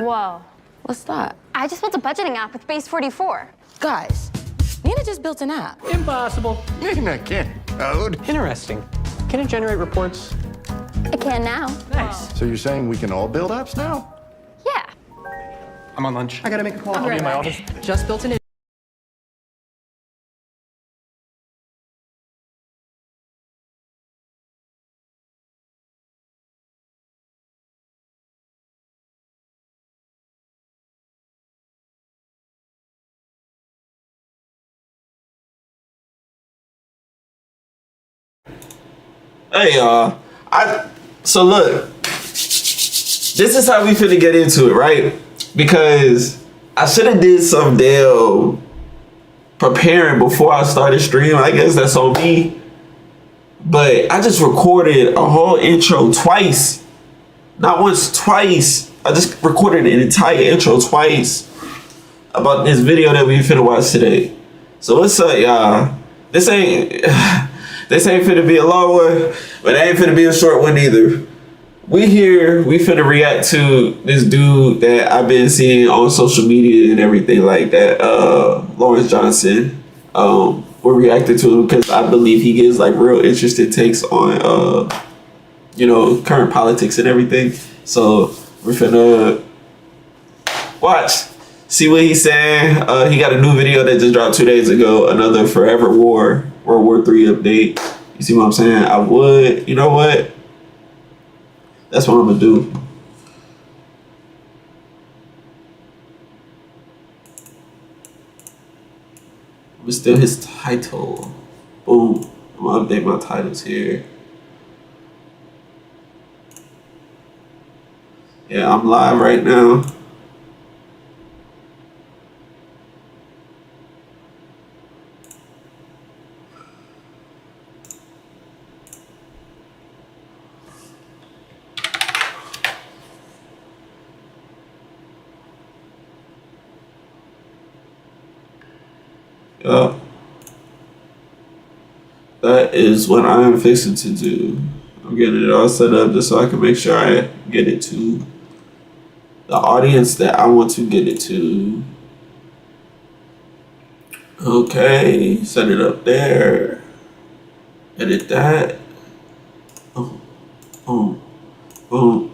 Whoa. What's that? I just built a budgeting app with Base 44. Guys, Nina just built an app. Impossible. Nina can't code. Interesting. Can it generate reports? I can now. Nice. So you're saying we can all build apps now? Yeah. I'm on lunch. I gotta make a call. I'll be in my office. Just built an Hey y'all, so look, this is how we finna get into it, right? Because I should have did some damn preparing before I started streaming. I guess that's on me. But I just recorded a whole intro twice. Not once, twice. I just recorded an entire intro twice about this video that we finna watch today. So what's up, y'all? This ain't finna be a long one, but it ain't finna be a short one either. We finna react to this dude that I've been seeing on social media and everything like that, Lawrence Johnson. We're reacting to him because I believe he gives like real interesting takes on, current politics and everything. So we're finna watch, see what he's saying. He got a new video that just dropped 2 days ago, another Forever War, World War III update. You see what I'm saying? You know what? That's what I'm gonna do. But still his title. Boom. I'm gonna update my titles here. Yeah, I'm live right now. Yup. That is what I am fixing to do. I'm getting it all set up just so I can make sure I get it to the audience that I want to get it to. Okay, set it up there. Edit that. Boom, boom, boom.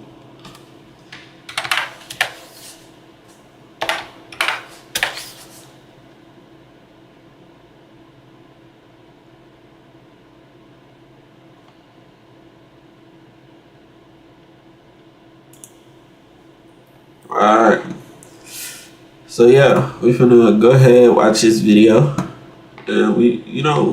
Alright. So yeah, we finna go ahead and watch this video. And we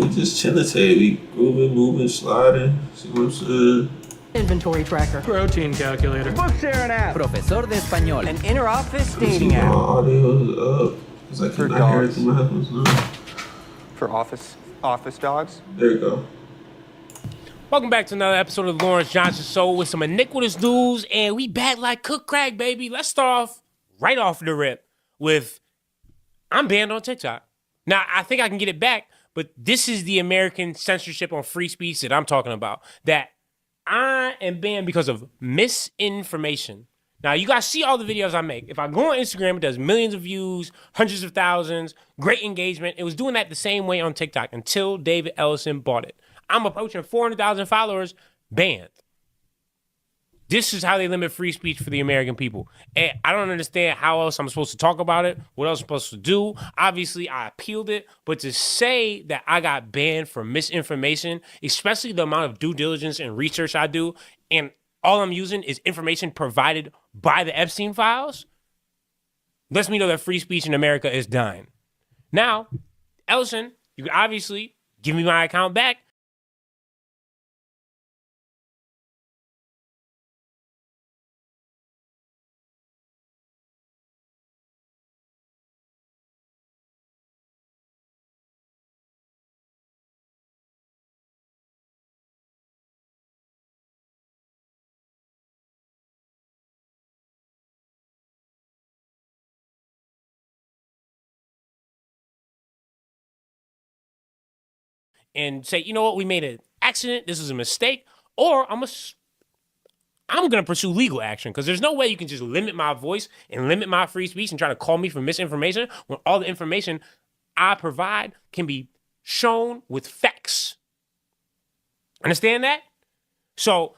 just chilling today. We grooving, moving, sliding. See what I'm saying? Inventory tracker. Protein calculator. Book sharing app. Profesor de español. An inter-office See dating my app. audio is up. Cause I cannot hear it through my headphones now. For office dogs. There you go. Welcome back to another episode of the Lawrence Johnson Show with some iniquitous news, and we back like cook crack, baby. Let's start off right off the rip with I'm banned on TikTok. Now, I think I can get it back, but this is the American censorship on free speech that I'm talking about, that I am banned because of misinformation. Now, you guys see all the videos I make. If I go on Instagram, it does millions of views, hundreds of thousands, great engagement. It was doing that the same way on TikTok until David Ellison bought it. I'm approaching 400,000 followers, banned. This is how they limit free speech for the American people. And I don't understand how else I'm supposed to talk about it, what else I'm supposed to do. Obviously, I appealed it, but to say that I got banned for misinformation, especially the amount of due diligence and research I do, and all I'm using is information provided by the Epstein files, lets me know that free speech in America is dying. Now, Ellison, you can obviously give me my account back. And say, you know what, we made an accident, this was a mistake, or I'm gonna I'm going to pursue legal action because there's no way you can just limit my voice and limit my free speech and try to call me for misinformation when all the information I provide can be shown with facts. Understand that? So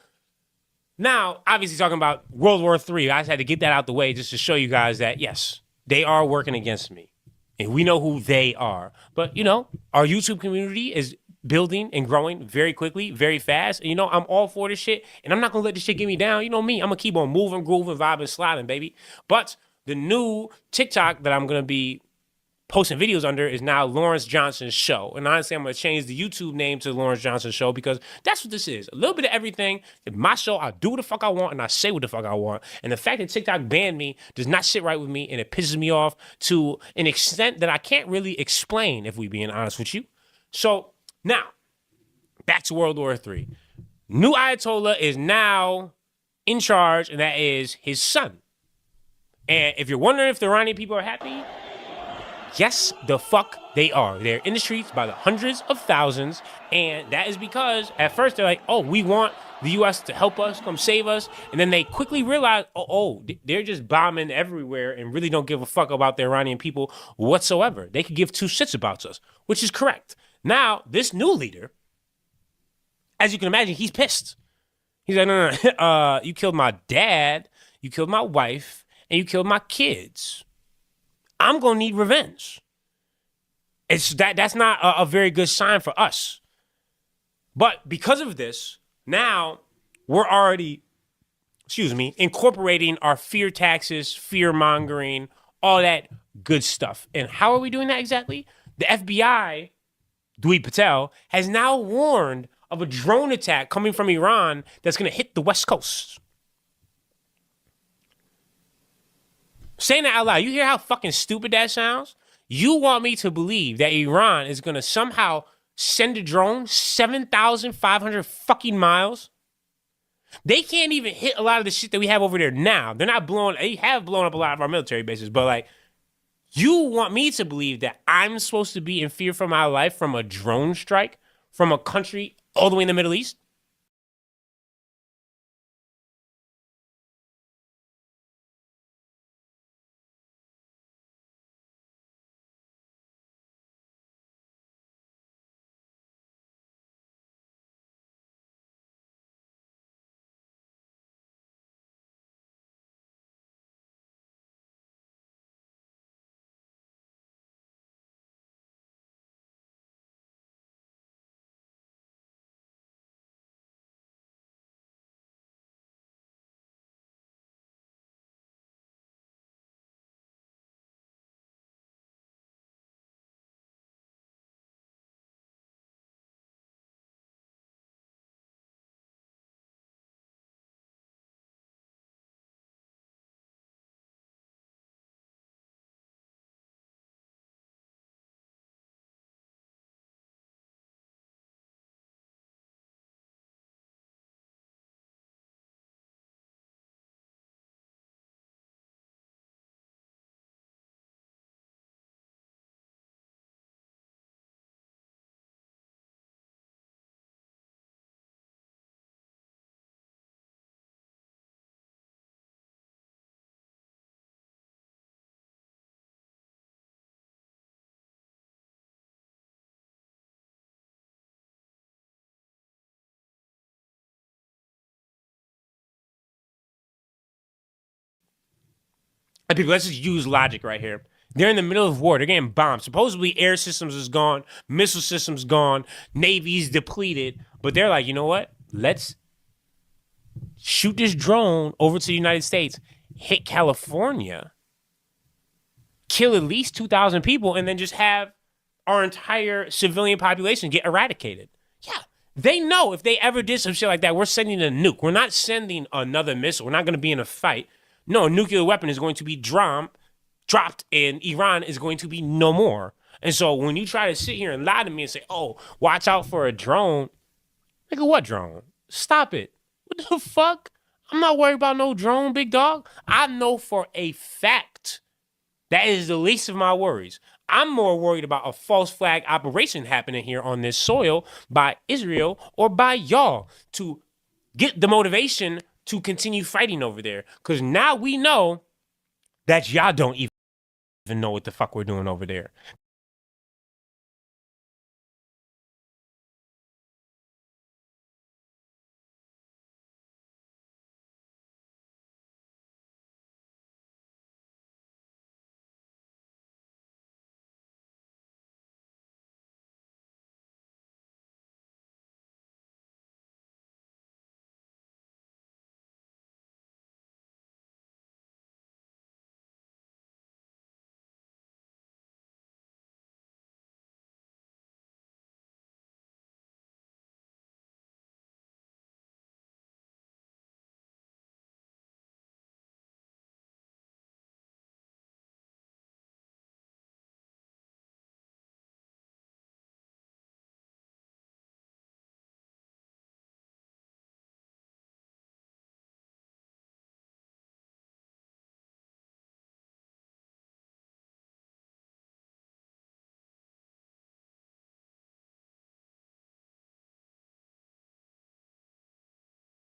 now, obviously talking about World War III, I just had to get that out the way just to show you guys that, yes, they are working against me. And we know who they are. But, our YouTube community is building and growing very quickly, very fast. And, I'm all for this shit. And I'm not going to let this shit get me down. You know me. I'm going to keep on moving, grooving, vibing, sliding, baby. But the new TikTok that I'm going to be posting videos under is now Lawrence Johnson's Show. And honestly, I'm going to change the YouTube name to Lawrence Johnson's Show because that's what this is. A little bit of everything. In my show, I do what the fuck I want and I say what the fuck I want. And the fact that TikTok banned me does not sit right with me and it pisses me off to an extent that I can't really explain, if we being honest with you. So now, back to World War III. New Ayatollah is now in charge, and that is his son. And if you're wondering if the Iranian people are happy, yes, the fuck they are. They're in the streets by the hundreds of thousands, and that is because at first they're like, oh, we want the U.S. to help us, come save us, and then they quickly realize, they're just bombing everywhere and really don't give a fuck about the Iranian people whatsoever. They could give two shits about us, which is correct. Now, this new leader, as you can imagine, he's pissed. He's like, no, you killed my dad, you killed my wife, and you killed my kids. I'm going to need revenge. That's not a very good sign for us. But because of this, now we're already, incorporating our fear taxes, fear mongering, all that good stuff. And how are we doing that exactly? The FBI, Dewey Patel, has now warned of a drone attack coming from Iran that's going to hit the West Coast. Saying that out loud, you hear how fucking stupid that sounds? You want me to believe that Iran is going to somehow send a drone 7,500 fucking miles? They can't even hit a lot of the shit that we have over there now. They have blown up a lot of our military bases, but you want me to believe that I'm supposed to be in fear for my life from a drone strike from a country all the way in the Middle East? And people, let's just use logic right here. They're in the middle of war. They're getting bombed. Supposedly air systems is gone, missile systems gone, Navy's depleted. But they're like, you know what? Let's shoot this drone over to the United States, hit California, kill at least 2,000 people, and then just have our entire civilian population get eradicated. Yeah, they know if they ever did some shit like that, we're sending a nuke. We're not sending another missile. We're not going to be in a fight. No, a nuclear weapon is going to be dropped and Iran is going to be no more. And so when you try to sit here and lie to me and say, oh, watch out for a drone. Nigga, what drone? Stop it. What the fuck? I'm not worried about no drone, big dog. I know for a fact that is the least of my worries. I'm more worried about a false flag operation happening here on this soil by Israel or by y'all to get the motivation to continue fighting over there. Because now we know that y'all don't even know what the fuck we're doing over there.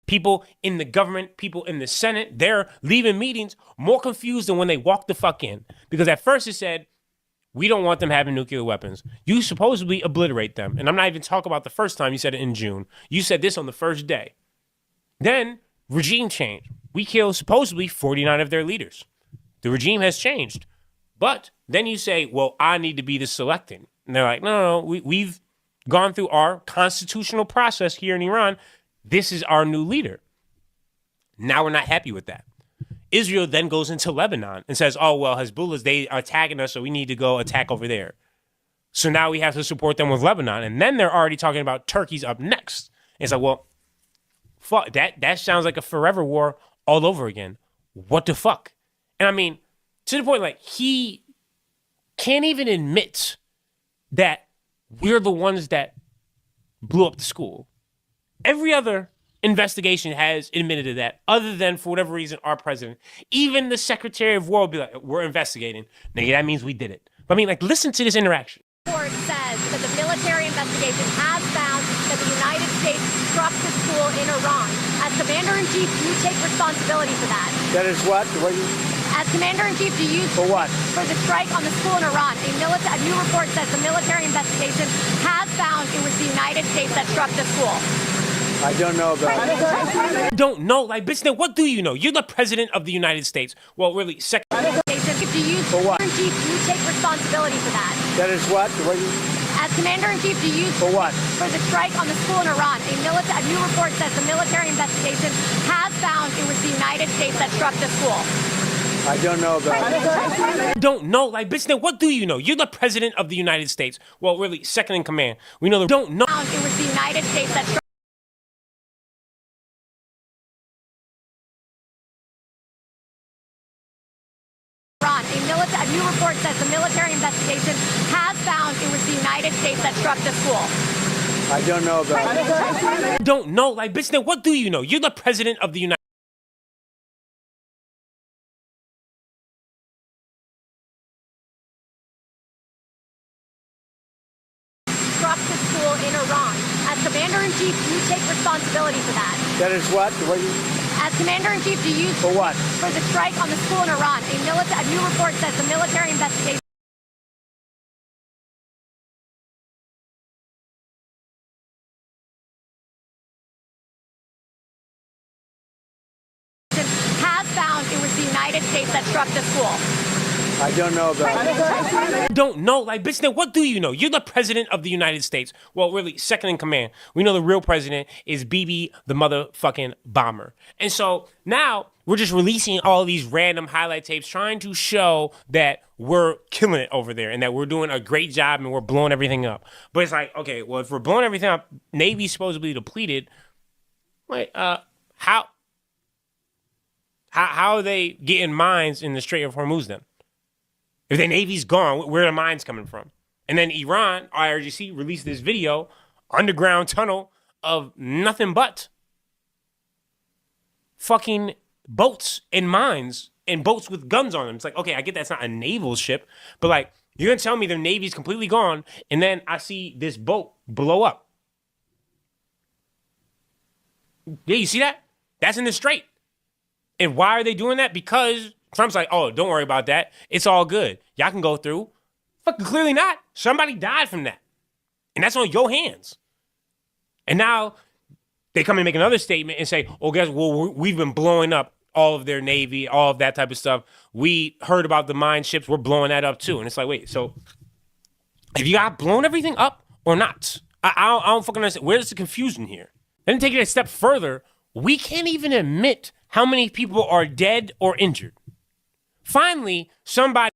People in the government, people in the Senate, they're leaving meetings more confused than when they walked the fuck in. Because at first it said, we don't want them having nuclear weapons. You supposedly obliterate them. And I'm not even talking about the first time you said it in June. You said this on the first day. Then regime change. We killed supposedly 49 of their leaders. The regime has changed. But then you say, well, I need to be the selecting. And they're like, no, we've gone through our constitutional process here in Iran. This is our new leader. Now we're not happy with that. Israel then goes into Lebanon and says, oh, well, Hezbollah's, they are attacking us, so we need to go attack over there. So now we have to support them with Lebanon. And then they're already talking about Turkey's up next. And it's like, well, fuck, that sounds like a forever war all over again. What the fuck? And I mean, to the point, like, he can't even admit that we're the ones that blew up the school. Every other investigation has admitted to that, other than, for whatever reason, our president. Even the Secretary of War will be like, we're investigating. Nigga, that means we did it. But I mean, like, listen to this interaction. The report says that the military investigation has found that the United States struck the school in Iran. As Commander-in-Chief, do you take responsibility for that? That is what? As Commander-in-Chief, do you... For what? For the strike on the school in Iran. A new report says the military investigation has found it was the United States that struck the school. I don't know about that. Don't know? Like, bitch, then what do you know? You're the president of the United States. Well, really, For what? Chief, do you take responsibility for that? That is what? As Commander-in-Chief, do you... For what? For the strike on the school in Iran. A new report says the military investigation has found it was the United States that struck the school. I don't know about that. Don't know? Like, bitch, then what do you know? You're the president of the United States. Well, really, second in command. We know the... Don't know. It was the United States that struck... A new report says the military investigation has found it was the United States that struck the school. I don't know about that. Don't know? Like, bitch, then what do you know? You're the president of the United Struck the school in Iran. As Commander-in-Chief, do you take responsibility for that? That is what? As Commander-in-Chief, do you... For what? For the strike on the school in Iran. A new report says the military investigation has found it was the United States that struck the school. I don't know about that. Don't know? Like, bitch, then what do you know? You're the president of the United States. Well, really, second in command. We know the real president is BB, the motherfucking bomber. And so now we're just releasing all these random highlight tapes trying to show that we're killing it over there and that we're doing a great job and we're blowing everything up. But it's like, okay, well, if we're blowing everything up, Navy's supposedly depleted. Wait, how are they getting mines in the Strait of Hormuz then? If the Navy's gone, where are the mines coming from? And then Iran, IRGC, released this video, underground tunnel of nothing but fucking boats and mines and boats with guns on them. It's like, okay, I get that's not a naval ship, but like, you're going to tell me their Navy's completely gone, and then I see this boat blow up. Yeah, you see that? That's in the Strait. And why are they doing that? Because Trump's like, oh, don't worry about that. It's all good. Y'all can go through. Fucking clearly not. Somebody died from that. And that's on your hands. And now they come and make another statement and say, oh, guess well, we've been blowing up all of their Navy, all of that type of stuff. We heard about the mine ships. We're blowing that up too. And it's like, wait, so have you got blown everything up or not? I don't fucking understand. Where's the confusion here? Then take it a step further. We can't even admit how many people are dead or injured. Finally, somebody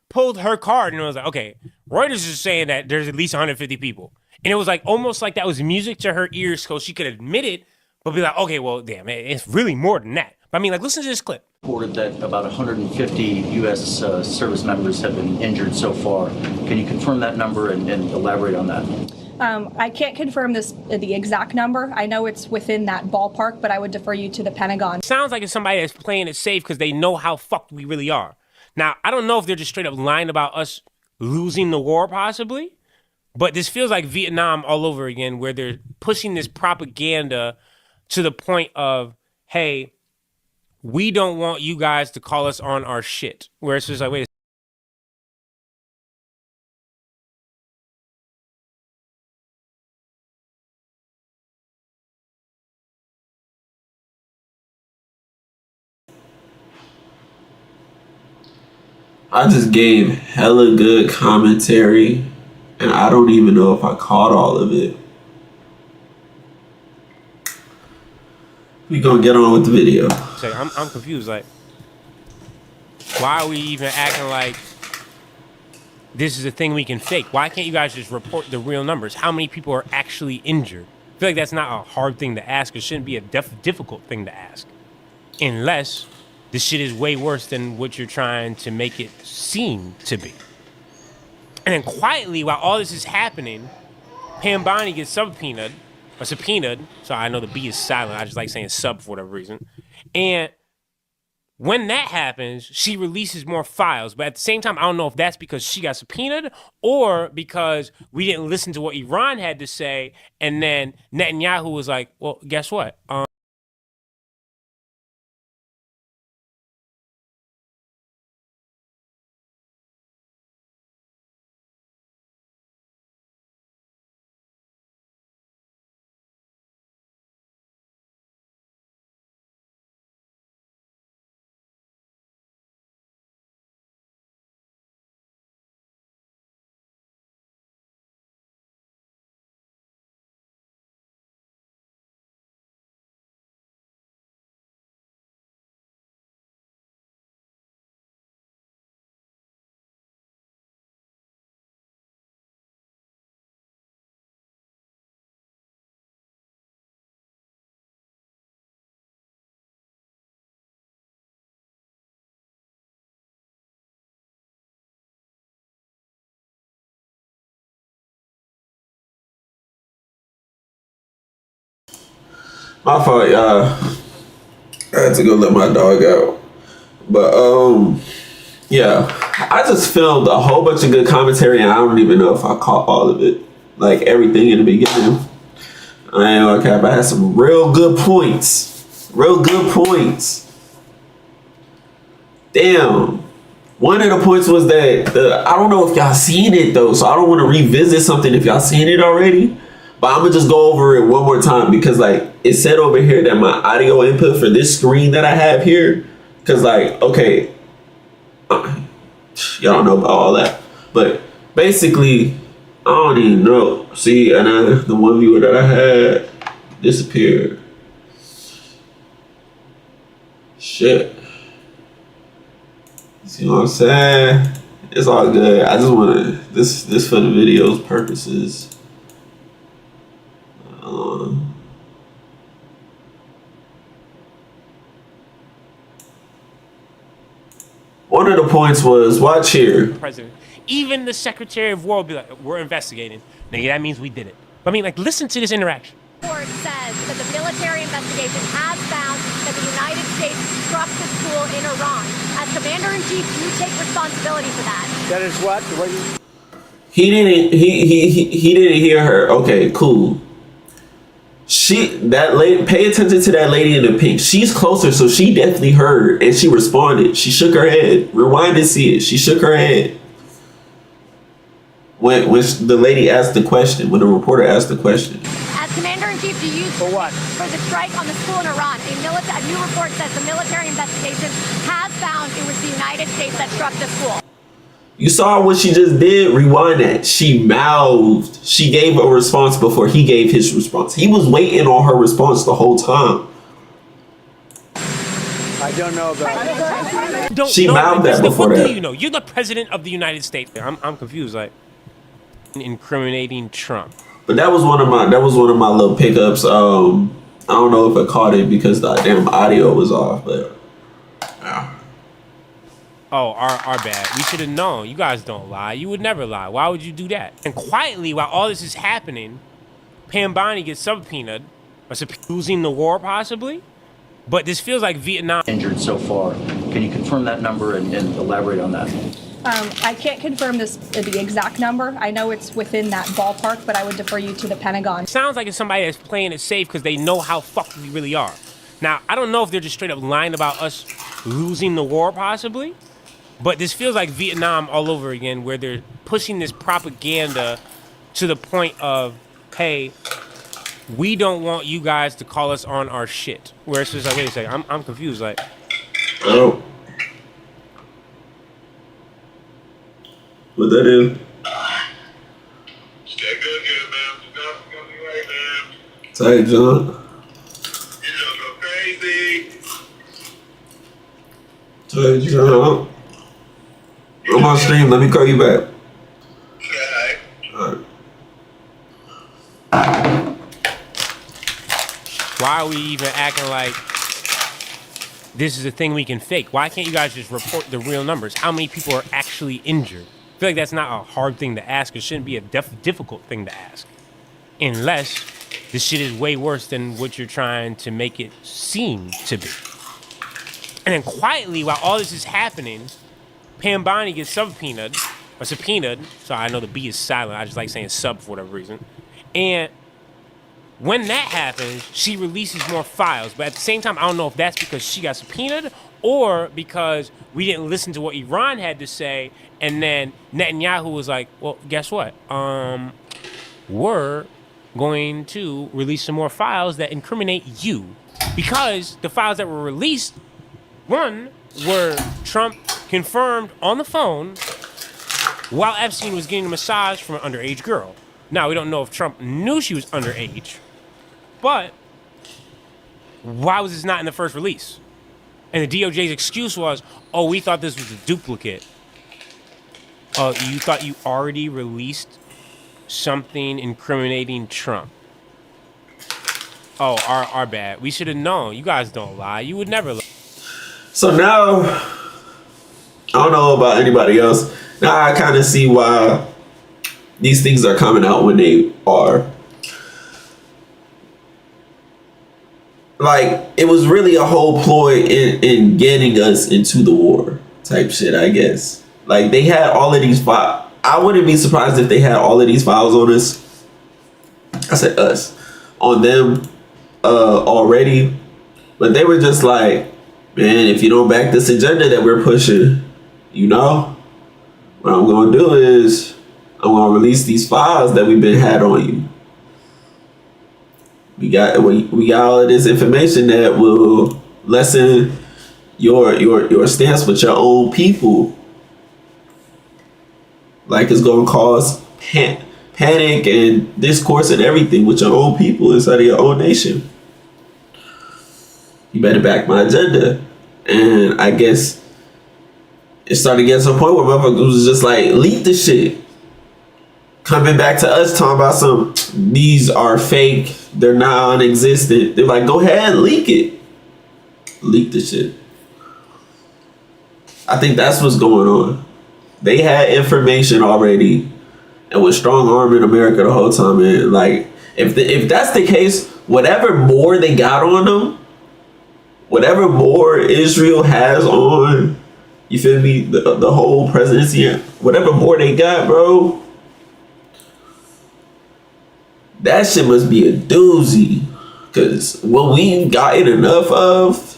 pulled her card and it was like, okay, Reuters is saying that there's at least 150 people. And it was like almost like that was music to her ears so she could admit it, but be like, okay, well, damn, it's really more than that. But I mean, like, listen to this clip. Reported that about 150 U.S. Service members have been injured so far. Can you confirm that number and elaborate on that? I can't confirm the exact number. I know it's within that ballpark, but I would defer you to the Pentagon. Sounds like it's somebody that's playing it safe because they know how fucked we really are. Now, I don't know if they're just straight up lying about us losing the war, possibly, but this feels like Vietnam all over again, where they're pushing this propaganda to the point of, hey, we don't want you guys to call us on our shit. Where it's just like, wait. I just gave hella good commentary, and I don't even know if I caught all of it. We gonna get on with the video. Say, I'm confused. Like, why are we even acting like this is a thing we can fake? Why can't you guys just report the real numbers? How many people are actually injured? I feel like that's not a hard thing to ask. It shouldn't be a difficult thing to ask, unless this shit is way worse than what you're trying to make it seem to be. And then quietly, while all this is happening, Pam Bondi gets subpoenaed. So I know the B is silent. I just like saying sub for whatever reason. And when that happens, she releases more files. But at the same time, I don't know if that's because she got subpoenaed or because we didn't listen to what Iran had to say. And then Netanyahu was like, well, guess what? My fault, y'all. I had to go let my dog out. But, yeah. I just filmed a whole bunch of good commentary, and I don't even know if I caught all of it. Like, everything in the beginning. I ain't gonna cap. I had some real good points. Real good points. Damn. One of the points was that, I don't know if y'all seen it, though, so I don't want to revisit something if y'all seen it already. But I'm gonna just go over it one more time because like it said over here that my audio input for this screen that I have here, cause like, okay, y'all don't know about all that, but basically, I don't even know. See, and the one viewer that I had disappeared. Shit. See what I'm saying? It's all good. I just want to this for the video's purposes. One of the points was, watch here. President, even the Secretary of War will be like, we're investigating. Nigga, that means we did it. But I mean, like, listen to this interaction. Report says that the military investigation has found that the United States struck the school in Iran. As commander-in-chief, you take responsibility for that. That is what? He didn't hear her. Okay, cool. That lady, pay attention to that lady in the pink. She's closer, so she definitely heard and she responded. She shook her head. Rewind and see it. She shook her head. When the lady asked the question, when the reporter asked the question. As commander-in-chief, do you for what? For the strike on the school in Iran? A new report says the military investigation has found it was the United States that struck the school. You saw what she just did? Rewind that. She mouthed. She gave a response before he gave his response. He was waiting on her response the whole time. I don't know about it. She mouthed that before that. Do you know? You're the president of the United States. I'm confused. Like, incriminating Trump. But that was one of my little pickups. I don't know if I caught it because the damn audio was off, but yeah. Oh, our bad. We should have known. You guys don't lie. You would never lie. Why would you do that? And quietly, while all this is happening, Pam Bondi gets subpoenaed, or losing the war possibly. But this feels like Vietnam. Injured so far. Can you confirm that number and elaborate on that? I can't confirm the exact number. I know it's within that ballpark, but I would defer you to the Pentagon. Sounds like it's somebody that's playing it safe because they know how fucked we really are. Now, I don't know if they're just straight up lying about us losing the war possibly, but this feels like Vietnam all over again, where they're pushing this propaganda to the point of, hey, we don't want you guys to call us on our shit. Where it's just like, wait a second, I'm confused. Like, oh, what that is? Stay good here, man. You're gonna be right, man. Sorry, John. You don't go crazy. Sorry, John. I'm on stream. Let me call you back. Okay. All right. why are we even acting like this is a thing we can fake? Why can't you guys just report the real numbers? How many people are actually injured? I feel like that's not a hard thing to ask. It shouldn't be a difficult thing to ask. Unless this shit is way worse than what you're trying to make it seem to be. And then quietly, while all this is happening, Pam Bondi gets subpoenaed. So I know the B is silent. I just like saying sub for whatever reason. And when that happens, she releases more files. But at the same time, I don't know if that's because she got subpoenaed or because we didn't listen to what Iran had to say. And then Netanyahu was like, well, guess what? We're going to release some more files that incriminate you. Because the files that were released, one, were Trump confirmed on the phone while Epstein was getting a massage from an underage girl. Now, we don't know if Trump knew she was underage, but why was this not in the first release? And the DOJ's excuse was, oh, we thought this was a duplicate. Oh, you thought you already released something incriminating Trump. Oh, our bad. We should have known. You guys don't lie. You would never lie. So now, I don't know about anybody else. Now I kind of see why these things are coming out when they are. Like, it was really a whole ploy in getting us into the war type shit, I guess. Like, they had all of these files. I wouldn't be surprised if they had all of these files on us. I said us. On them already. But they were just like, man, if you don't back this agenda that we're pushing, you know, what I'm going to do is I'm going to release these files that we've been had on you. We got all of this information that will lessen your stance with your own people. Like, it's going to cause panic and discourse and everything with your own people inside of your own nation. You better back my agenda. And I guess it started getting to a point where motherfuckers was just like, leak the shit. Coming back to us talking about these are fake, they're non-existent. They're like, go ahead, leak it. Leak the shit. I think that's what's going on. They had information already and was strong-arming America the whole time, man. Like, if that's the case, whatever more they got on them, whatever more Israel has on, you feel me, the whole presidency, whatever more they got, bro, that shit must be a doozy. Because what we've gotten enough of.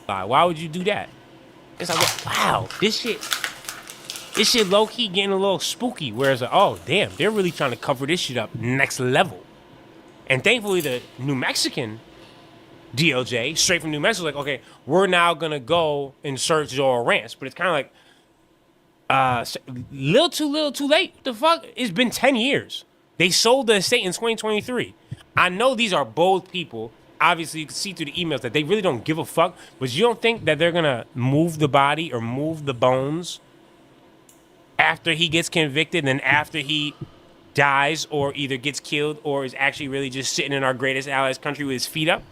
Why would you do that? It's like, wow, this shit low-key getting a little spooky. Whereas, like, oh, damn, they're really trying to cover this shit up next level. And thankfully, the New Mexican DOJ, straight from New Mexico, like, okay, we're now going to go and search Zoral Ranch. But it's kind of like, little too late. What the fuck? It's been 10 years. They sold the estate in 2023. I know these are bold people. Obviously, you can see through the emails that they really don't give a fuck. But you don't think that they're going to move the body or move the bones after he gets convicted and then after he dies or either gets killed or is actually really just sitting in our greatest allies country with his feet up?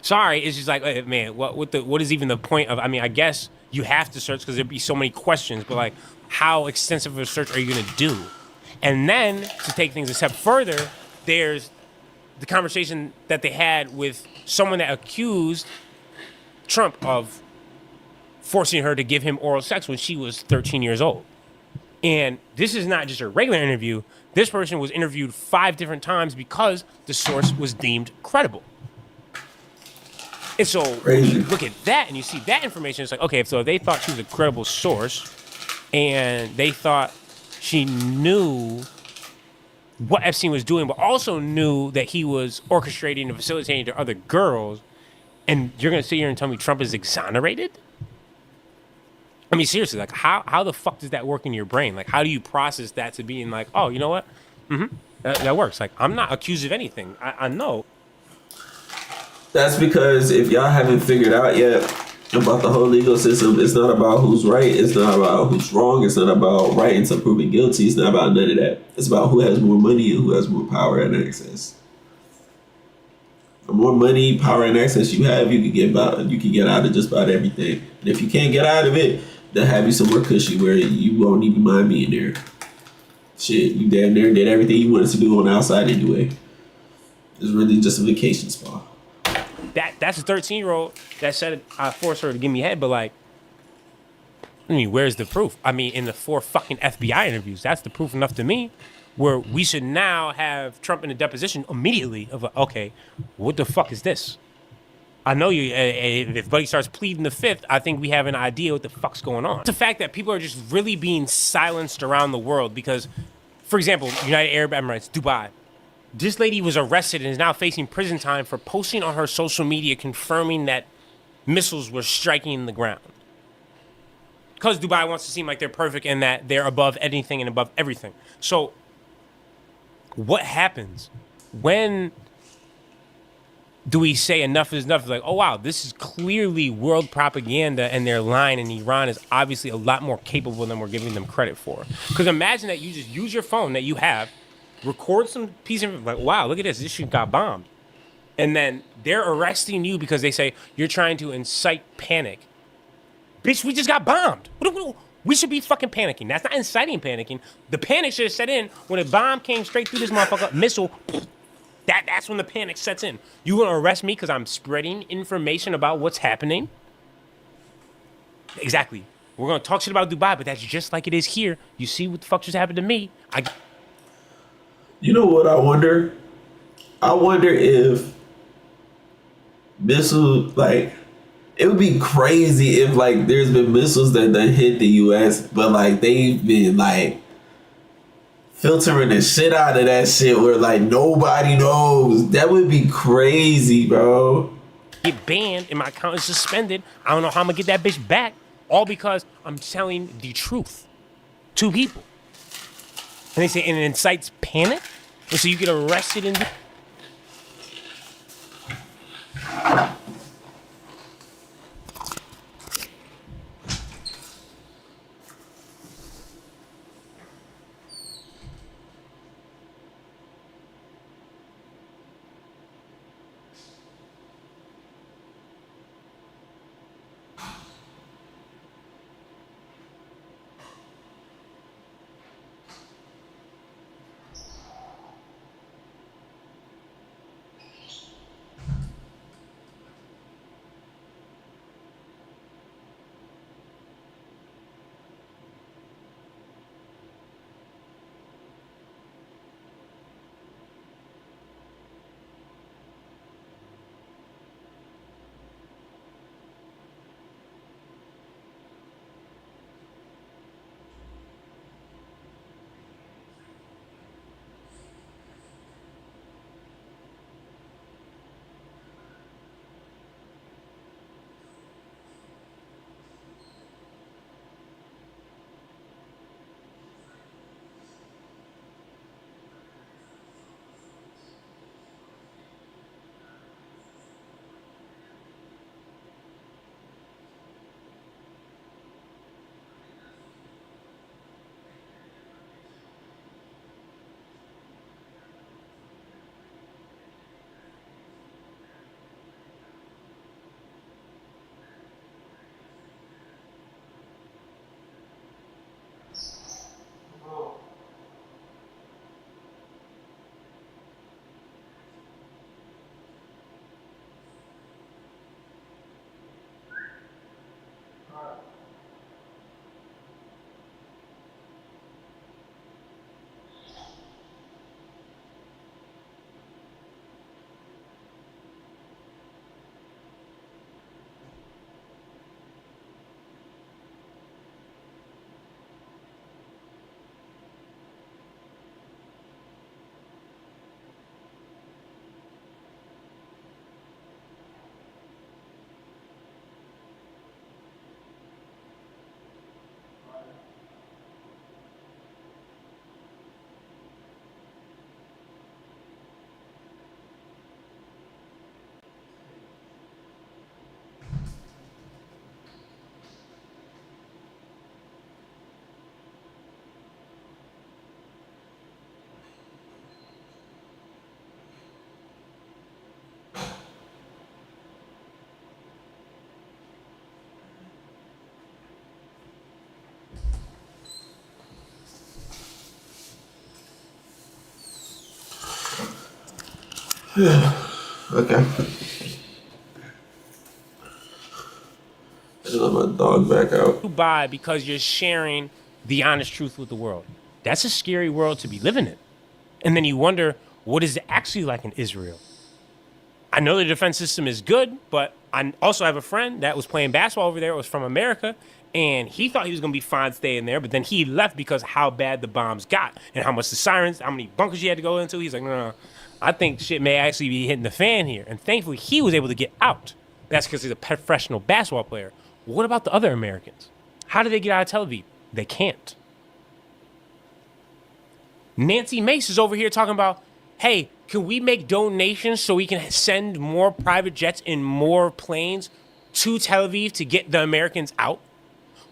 Sorry, it's just like, man, what is even the point of, I mean, I guess you have to search because there'd be so many questions, but like, how extensive of a search are you going to do? And then to take things a step further, there's the conversation that they had with someone that accused Trump of forcing her to give him oral sex when she was 13 years old. And this is not just a regular interview. This person was interviewed 5 different times because the source was deemed credible. And so when you look at that and you see that information, it's like, okay, so if they thought she was a credible source and they thought she knew what Epstein was doing, but also knew that he was orchestrating and facilitating to other girls, and you're going to sit here and tell me Trump is exonerated? I mean, seriously, like, how the fuck does that work in your brain? Like, how do you process that to being like, oh, you know what? That works. Like, I'm not accused of anything. I know. That's because if y'all haven't figured out yet about the whole legal system, it's not about who's right. It's not about who's wrong. It's not about right until proven guilty. It's not about none of that. It's about who has more money and who has more power and access. The more money, power, and access you have, you can get out of just about everything. And if you can't get out of it, they'll have you somewhere cushy where you won't even mind being there. Shit, you damn near did everything you wanted to do on the outside anyway. It's really just a vacation spot. That's a 13-year-old that said I forced her to give me head, but like, I mean, where's the proof? I mean, in the 4 fucking FBI interviews, that's the proof enough to me, where we should now have Trump in a deposition immediately of like, okay, what the fuck is this? I know you. If Buddy starts pleading the 5th, I think we have an idea what the fuck's going on. It's the fact that people are just really being silenced around the world because, for example, United Arab Emirates, Dubai. This lady was arrested and is now facing prison time for posting on her social media confirming that missiles were striking the ground. Because Dubai wants to seem like they're perfect and that they're above anything and above everything. So, what happens? When do we say enough is enough? Like, oh wow, this is clearly world propaganda and their line, and Iran is obviously a lot more capable than we're giving them credit for. Because imagine that you just use your phone that you have, record some piece of, like, wow, look at this shit got bombed. And then they're arresting you because they say you're trying to incite panic. Bitch, we just got bombed. We should be fucking panicking. That's not inciting panicking. The panic should have set in when a bomb came straight through this motherfucker, missile. That's when the panic sets in. You gonna arrest me because I'm spreading information about what's happening? Exactly. We're gonna talk shit about Dubai, but that's just like it is here. You see what the fuck just happened to me? You know what I wonder? I wonder if missiles, like, it would be crazy if, like, there's been missiles that hit the U.S., but, like, they've been, like, filtering the shit out of that shit where, like, nobody knows. That would be crazy, bro. Get banned and my account is suspended. I don't know how I'm gonna get that bitch back. All because I'm telling the truth to people. And they say, and it incites panic? And so you get arrested and... Okay. I just let my dog back out. You buy because you're sharing the honest truth with the world. That's a scary world to be living in. And then you wonder, what is it actually like in Israel? I know the defense system is good, but I also have a friend that was playing basketball over there. It was from America, and he thought he was going to be fine staying there, but then he left because of how bad the bombs got and how much the sirens, how many bunkers he had to go into. He's like, no, I think shit may actually be hitting the fan here. And thankfully, he was able to get out. That's because he's a professional basketball player. What about the other Americans? How do they get out of Tel Aviv? They can't. Nancy Mace is over here talking about, hey, can we make donations so we can send more private jets and more planes to Tel Aviv to get the Americans out?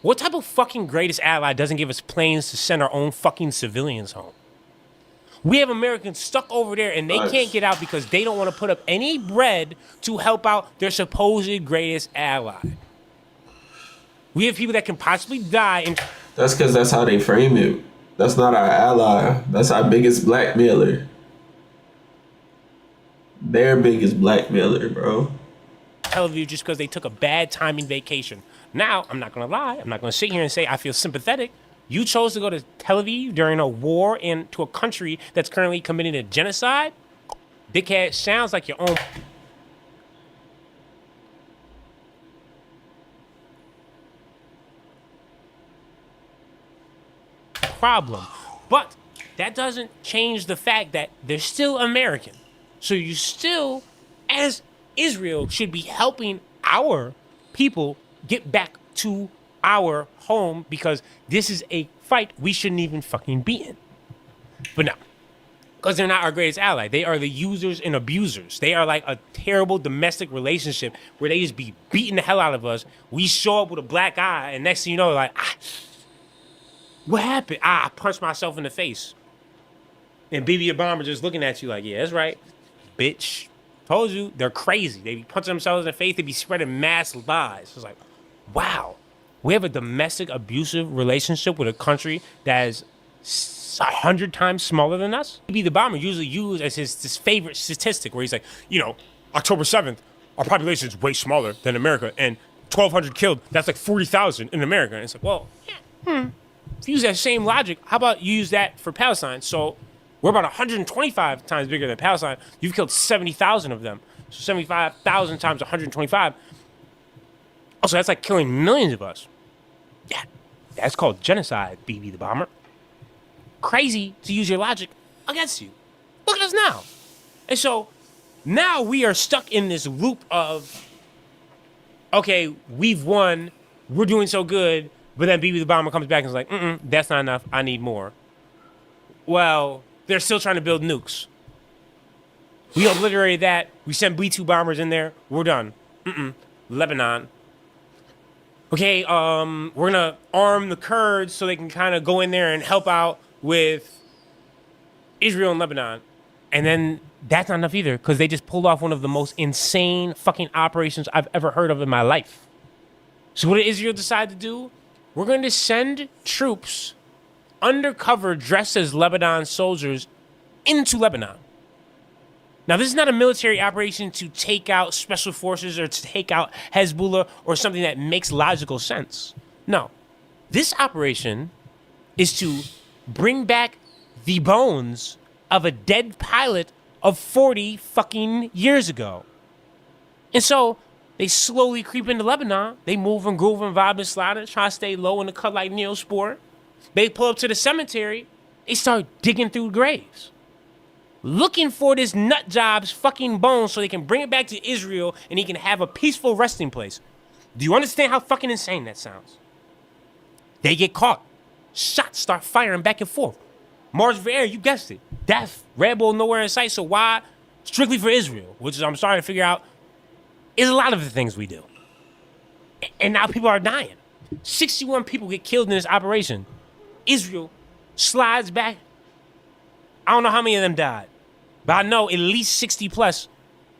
What type of fucking greatest ally doesn't give us planes to send our own fucking civilians home? We have Americans stuck over there and they can't get out because they don't want to put up any bread to help out their supposed greatest ally. We have people that can possibly die. That's because that's how they frame it. That's not our ally. That's our biggest blackmailer. Their biggest blackmailer, bro. Tel Aviv just because they took a bad timing vacation. Now, I'm not going to lie. I'm not going to sit here and say I feel sympathetic. You chose to go to Tel Aviv during a war into a country that's currently committing a genocide? Dickhead, sounds like your own problem. But that doesn't change the fact that they're still American. So you still, as Israel, should be helping our people get back to our home because this is a fight we shouldn't even fucking be in. But no, because they're not our greatest ally. They are the users and abusers. They are like a terrible domestic relationship where they just be beating the hell out of us. We show up with a black eye and next thing you know, like, what happened? I punched myself in the face. And BB Obama just looking at you like, yeah, that's right. Bitch. Told you, they're crazy. They be punching themselves in the face. They be spreading mass lies. It's like, wow. We have a domestic abusive relationship with a country that is 100 times smaller than us. BB the Bomber usually used as his favorite statistic where he's like, you know, October 7th, our population is way smaller than America. And 1,200 killed, that's like 40,000 in America. And it's like, well, if you use that same logic, how about you use that for Palestine? So we're about 125 times bigger than Palestine. You've killed 70,000 of them. So 75,000 times 125. Also, that's like killing millions of us. Yeah, that's called genocide, BB the Bomber. Crazy to use your logic against you. Look at us now. And so now we are stuck in this loop of, okay, we've won, we're doing so good, but then BB the Bomber comes back and is like, that's not enough, I need more. Well, they're still trying to build nukes. We obliterated that, we sent B-2 bombers in there, we're done. Lebanon. Okay, we're gonna arm the Kurds so they can kind of go in there and help out with Israel and Lebanon. And then that's not enough either, because they just pulled off one of the most insane fucking operations I've ever heard of in my life. So what did Israel decide to do? We're going to send troops undercover dressed as Lebanon soldiers into Lebanon. Now, this is not a military operation to take out special forces or to take out Hezbollah or something that makes logical sense. No. This operation is to bring back the bones of a dead pilot of 40 fucking years ago. And so they slowly creep into Lebanon. They move and groove and vibe and slide and try to stay low in the cut like Neosport. They pull up to the cemetery. They start digging through graves, looking for this nut job's fucking bones so they can bring it back to Israel and he can have a peaceful resting place. Do you understand how fucking insane that sounds? They get caught. Shots start firing back and forth. March for air, you guessed it. Death. Red Bull nowhere in sight, so why? Strictly for Israel, which is, I'm starting to figure out, is a lot of the things we do. And now people are dying. 61 people get killed in this operation. Israel slides back. I don't know how many of them died, but I know at least 60 plus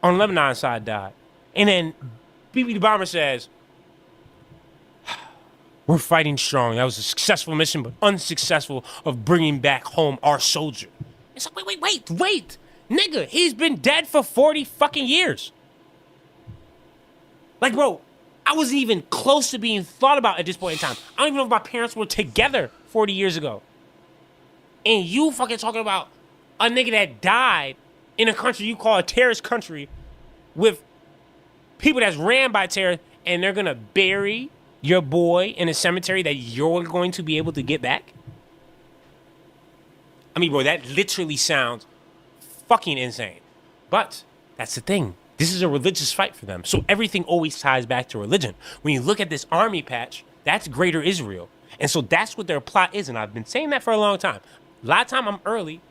on Lebanon side died. And then BB the Bomber says, we're fighting strong. That was a successful mission, but unsuccessful of bringing back home our soldier. It's like, wait. Nigga, he's been dead for 40 fucking years. Like, bro, I wasn't even close to being thought about at this point in time. I don't even know if my parents were together 40 years ago. And you fucking talking about a nigga that died in a country you call a terrorist country with people that's ran by terror, and they're gonna bury your boy in a cemetery that you're going to be able to get back? I mean, bro, that literally sounds fucking insane. But that's the thing. This is a religious fight for them. So everything always ties back to religion. When you look at this army patch, that's Greater Israel. And so that's what their plot is. And I've been saying that for a long time. A lot of time I'm early,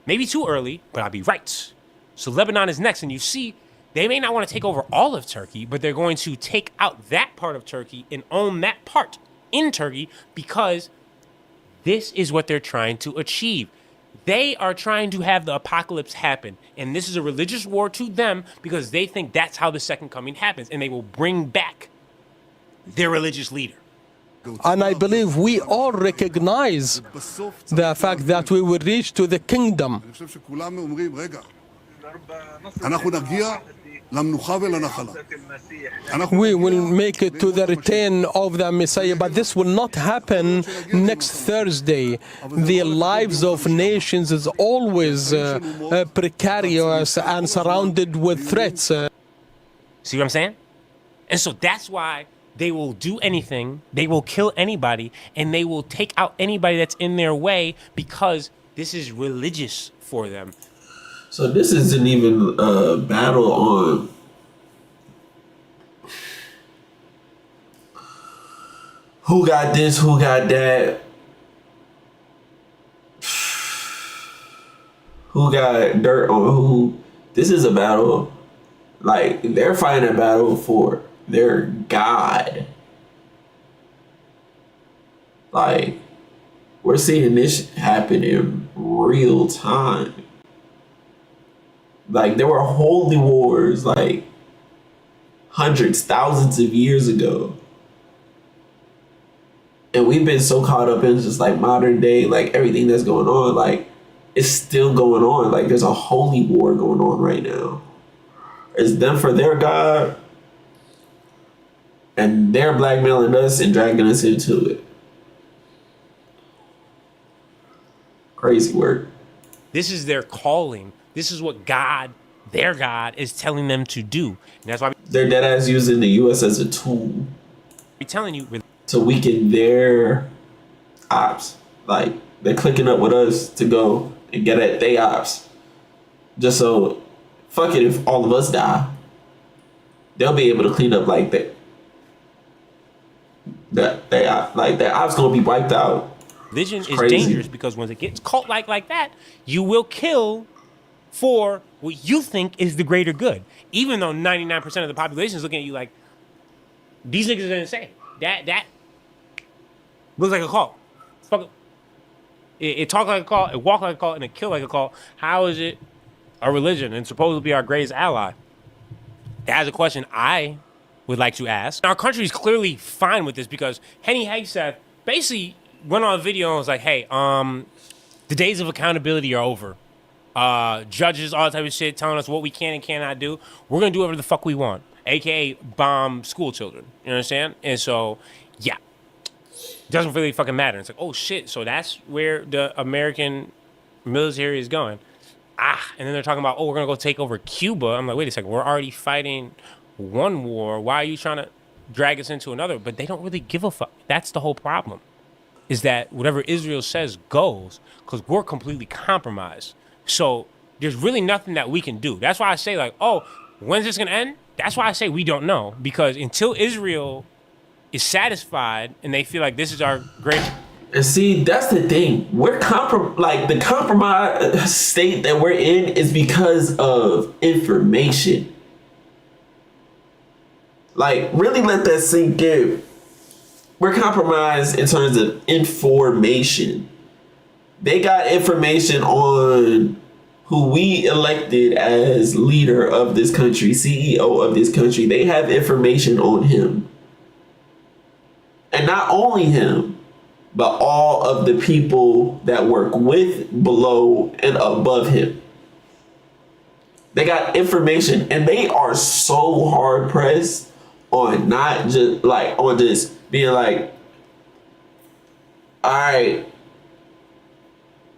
maybe too early, but I'll be right. So Lebanon is next. And you see, they may not want to take over all of Turkey, but they're going to take out that part of Turkey and own that part in Turkey because this is what they're trying to achieve. They are trying to have the apocalypse happen. And this is a religious war to them because they think that's how the second coming happens. And they will bring back their religious leader. And I believe we all recognize the fact that we will reach to the kingdom. We will make it to the return of the Messiah, but this will not happen next Thursday. The lives of nations is always precarious and surrounded with threats. See what I'm saying? And so that's why they will do anything, they will kill anybody, and they will take out anybody that's in their way because this is religious for them. So this isn't even a battle on who got this, who got that, who got dirt on who. This is a battle, like, they're fighting a battle for their God. Like, we're seeing this happen in real time. Like, there were holy wars, like, hundreds, thousands of years ago. And we've been so caught up in just, like, modern day, like, everything that's going on, like, it's still going on. Like, there's a holy war going on right now. It's them for their God, and they're blackmailing us and dragging us into it. Crazy work. This is their calling. This is what God, their God, is telling them to do. And that's why they're dead ass using the U.S. as a tool. I'm telling you to weaken their ops. Like, they're clicking up with us to go and get at their ops. Just so, fuck it, if all of us die, they'll be able to clean up like that. That ops gonna be wiped out. Religion is dangerous because when it gets cult like that, you will kill for what you think is the greater good. Even though 99% of the population is looking at you like, these niggas are insane. That looks like a cult. It talks like a cult, it walks like a cult, and it kills like a cult. How is it a religion and supposed to be our greatest ally? That's a question I would like to ask. Our country is clearly fine with this because Henny Hegseth basically went on a video and was like, hey, the days of accountability are over. Judges, all that type of shit, telling us what we can and cannot do. We're going to do whatever the fuck we want, a.k.a. bomb school children. You understand? And so, yeah. Doesn't really fucking matter. It's like, oh, shit, so that's where the American military is going. And then they're talking about, oh, we're going to go take over Cuba. I'm like, wait a second. We're already fighting one war. Why are you trying to drag us into another? But they don't really give a fuck. That's the whole problem, is that whatever Israel says goes, because we're completely compromised. So there's really nothing that we can do. That's why I say, like, oh, when's this going to end? That's why I say we don't know. Because until Israel is satisfied and they feel like this is our great... And see, that's the thing. We're the compromised state that we're in is because of information. Like, really let that sink in. We're compromised in terms of information. They got information on who we elected as leader of this country, CEO of this country. They have information on him. And not only him, but all of the people that work with, below, and above him. They got information, and they are so hard pressed on not just like on just being like, all right,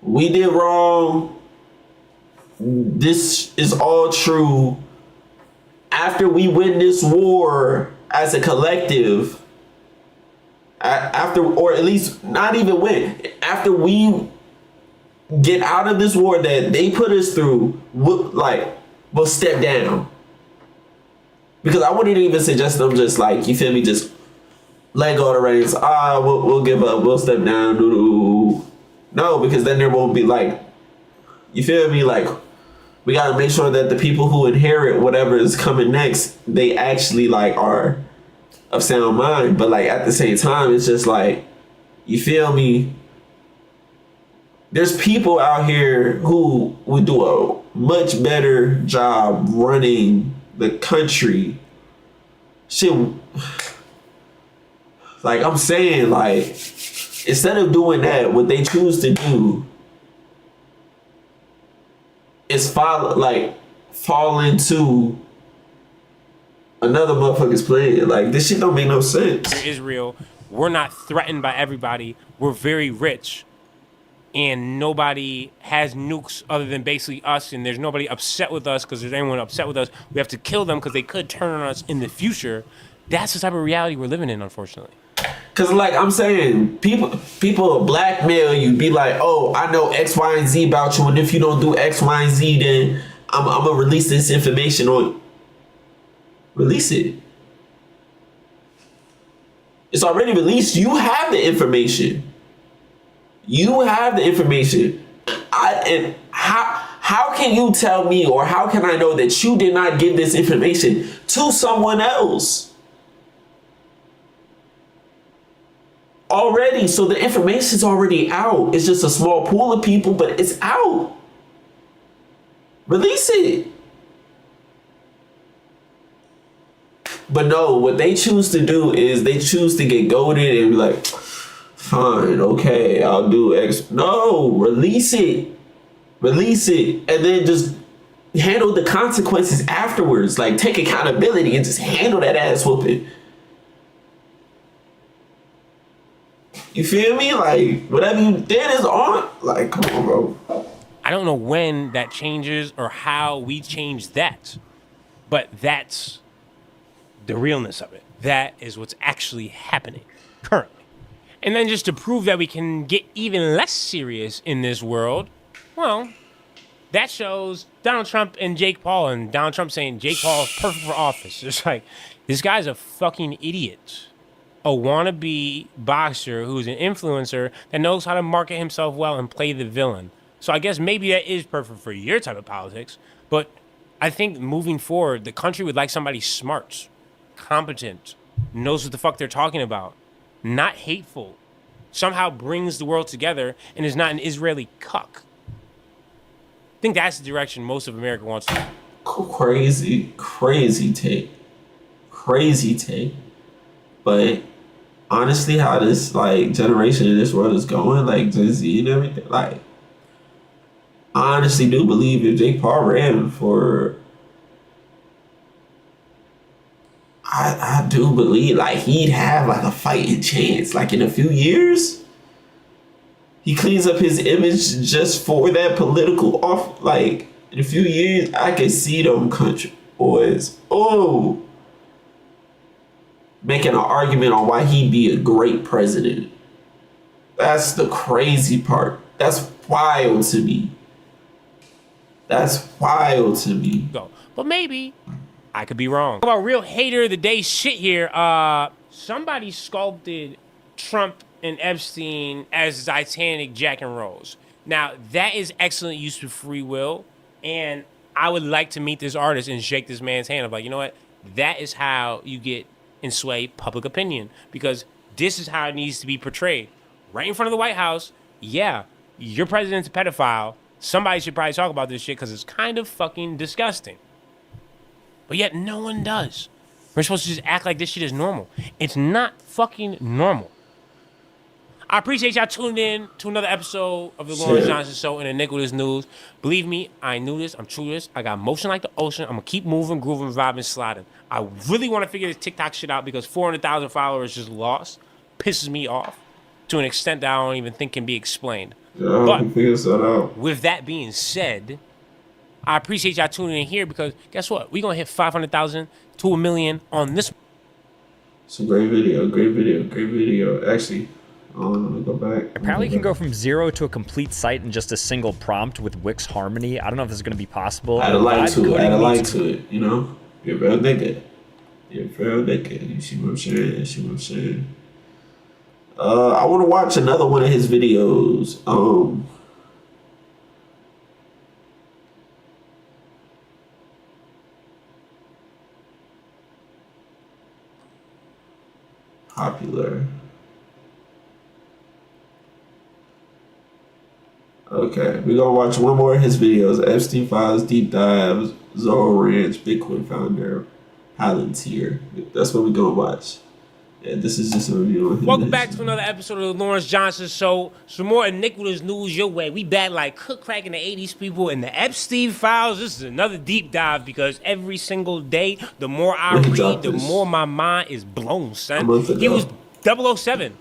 we did wrong. This is all true. After we win this war as a collective, after, or at least not even win, after we get out of this war that they put us through, we'll step down. Because I wouldn't even suggest them just like, you feel me, just let go of the reins. We'll give up, we'll step down. No, because then there won't be like, you feel me, like, we gotta make sure that the people who inherit whatever is coming next, they actually like are of sound mind. But like at the same time, it's just like, you feel me, there's people out here who would do a much better job running the country. Shit, like I'm saying, like, instead of doing that, what they choose to do is fall into another motherfucker's plan. Like, this shit don't make no sense. Israel, we're not threatened by everybody. We're very rich. And nobody has nukes other than basically us, and there's nobody upset with us because there's anyone upset with us. We have to kill them because they could turn on us in the future. That's the type of reality we're living in, unfortunately. Cause like I'm saying, people blackmail you, be like, oh, I know X, Y, and Z about you, and if you don't do X, Y, and Z, then I'm gonna release this information on. Release it. It's already released. You have the information. You have the information. And how can you tell me, or how can I know that you did not give this information to someone else? Already, so the information's already out. It's just a small pool of people, but it's out. Release it. But no, what they choose to do is they choose to get goaded and be like, fine, okay, I'll do X. No, release it. Release it. And then just handle the consequences afterwards. Like, take accountability and just handle that ass whooping. You feel me? Like, whatever you did is on. Like, come on, bro. I don't know when that changes or how we change that, but that's the realness of it. That is what's actually happening currently. And then just to prove that we can get even less serious in this world, well, that shows Donald Trump and Jake Paul, and Donald Trump saying Jake Paul is perfect for office. It's like, this guy's a fucking idiot. A wannabe boxer who's an influencer that knows how to market himself well and play the villain. So I guess maybe that is perfect for your type of politics. But I think moving forward, the country would like somebody smart, competent, knows what the fuck they're talking about, not hateful, somehow brings the world together, and is not an Israeli cuck. I think that's the direction most of America wants to go. Crazy take. But honestly, how this like generation in this world is going, like Gen Z and everything, like, I honestly do believe if Jake Paul ran for, I do believe like he'd have like a fighting chance. Like in a few years, he cleans up his image just for that political off. Like in a few years, I can see them country boys. Oh. Making an argument on why he'd be a great president. That's the crazy part. That's wild to me. That's wild to me. But maybe I could be wrong. About real hater of the day shit here. Somebody sculpted Trump and Epstein as Titanic Jack and Rose. Now, that is excellent use of free will. And I would like to meet this artist and shake this man's hand. I'm like, you know what? That is how you get and sway public opinion, because this is how it needs to be portrayed. Right in front of the White House, yeah, your president's a pedophile. Somebody should probably talk about this shit because it's kind of fucking disgusting. But yet no one does. We're supposed to just act like this shit is normal. It's not fucking normal. I appreciate y'all tuning in to another episode of the Lawrence Johnson Show and Iniquitous News. Believe me, I knew this. I'm true to this. I got motion like the ocean. I'm going to keep moving, grooving, vibing, sliding. I really want to figure this TikTok shit out because 400,000 followers just lost. Pisses me off to an extent that I don't even think can be explained. Yeah, but figures that out. With that being said, I appreciate y'all tuning in here because guess what? We're going to hit 500,000 to 1 million on this. It's a great video. Actually, let me go back. Apparently you can go from 0 to a complete site in just a single prompt with Wix Harmony. I don't know if this is going to be possible. Add a light to it, you know? You're real nigga. You see what I'm saying? I want to watch another one of his videos. Popular. Okay, we're gonna watch one more of his videos. Epstein Files, Deep Dives, Zorro Ranch, Bitcoin Founder, Palantir. That's what we're gonna watch. Yeah, this is just a review of him. Welcome back to another episode of the Lawrence Johnson Show. Some more iniquitous news your way. We back like cook crack in the 80s, people. And the Epstein Files, this is another deep dive because every single day, the more I read, the more my mind is blown, son. He was 007,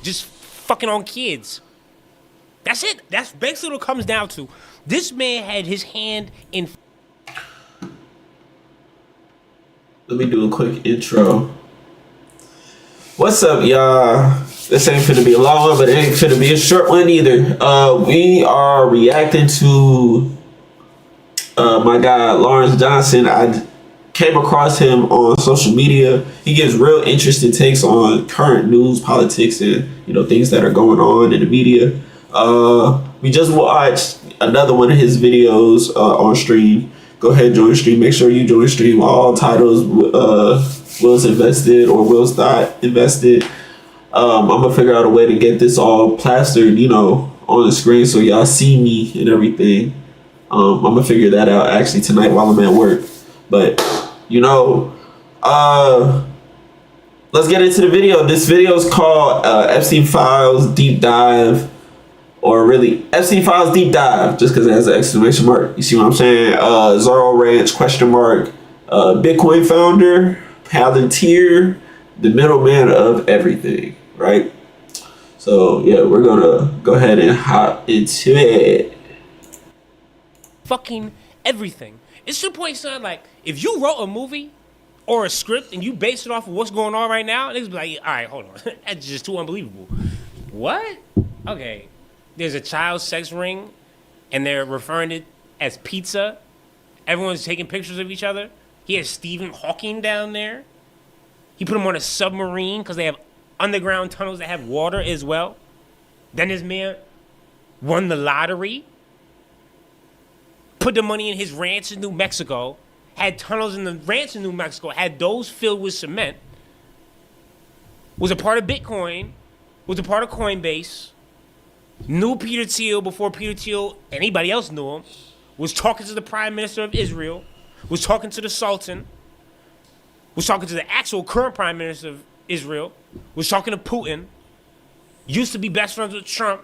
just fucking on kids. That's it. That's basically what it comes down to. This man had his hand in... Let me do a quick intro. What's up, y'all? This ain't finna be a long one, but it ain't finna be a short one either. We are reacting to my guy Lawrence Johnson. I came across him on social media. He gives real interesting takes on current news, politics, and things that are going on in the media. We just watched another one of his videos on stream. Go ahead, join stream. Make sure you join stream. All titles. Will's invested or Will's not invested. I'm gonna figure out a way to get this all plastered, on the screen so y'all see me and everything. I'm gonna figure that out actually tonight while I'm at work. But let's get into the video. This video is called Epstein Files Deep Dive, or really Epstein Files Deep Dive, just because it has an exclamation mark. You see what I'm saying? Zorro Ranch ? Bitcoin Founder, Palantir, the middleman of everything, right? So yeah, we're gonna go ahead and hop into it. Fucking everything. It's to the point, son, like, if you wrote a movie or a script and you base it off of what's going on right now, niggas be like, all right, hold on. That's just too unbelievable. What? Okay. There's a child sex ring and they're referring it as pizza. Everyone's taking pictures of each other. He has Stephen Hawking down there. He put him on a submarine because they have underground tunnels that have water as well. Then this man won the lottery, put the money in his ranch in New Mexico, had tunnels in the ranch in New Mexico, had those filled with cement, was a part of Bitcoin, was a part of Coinbase, knew Peter Thiel before Peter Thiel, anybody else knew him, was talking to the Prime Minister of Israel, was talking to the Sultan, was talking to the actual current Prime Minister of Israel, was talking to Putin, used to be best friends with Trump,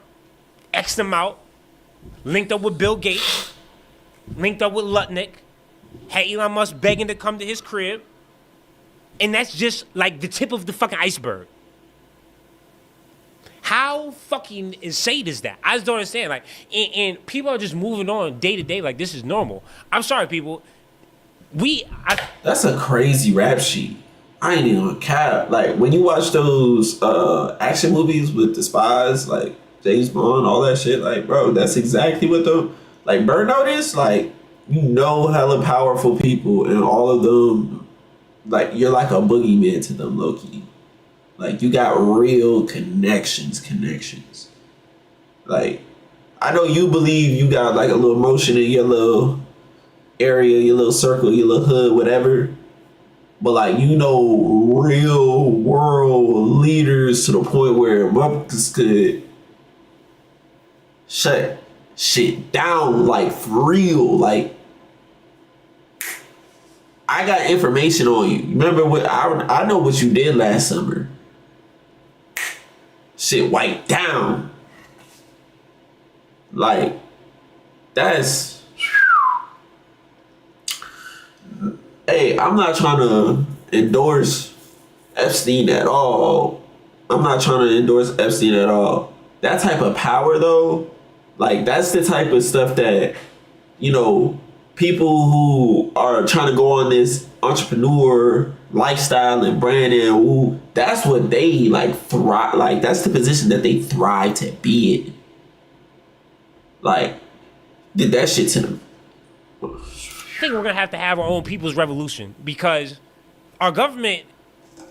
X'd him out, linked up with Bill Gates, linked up with Lutnick, had Elon Musk begging to come to his crib, and that's just like the tip of the fucking iceberg. How fucking insane is that? I just don't understand. Like, and people are just moving on day to day like this is normal. I'm sorry, people. That's a crazy rap sheet. I ain't even cap. Like, when you watch those action movies with the spies, like James Bond, all that shit, like, bro, that's exactly what like, Burn Notice, like, hella powerful people, and all of them, like, you're like a boogeyman to them, low-key. Like, you got real connections. Like, I know you believe you got, like, a little motion in your little area, your little circle, your little hood, whatever. But, like, real world leaders to the point where motherfuckers could shut shit down, like, for real. Like, I got information on you. Remember what I know what you did last summer. shit wiped down. Like, that's... Hey, I'm not trying to endorse Epstein at all. I'm not trying to endorse Epstein at all. That type of power, though, like, that's the type of stuff that, you know, people who are trying to go on this entrepreneur lifestyle and branding, ooh, that's what they like thrive. Like, that's the position that they thrive to be in. Like, did that shit to them. I think we're gonna have to have our own people's revolution because our government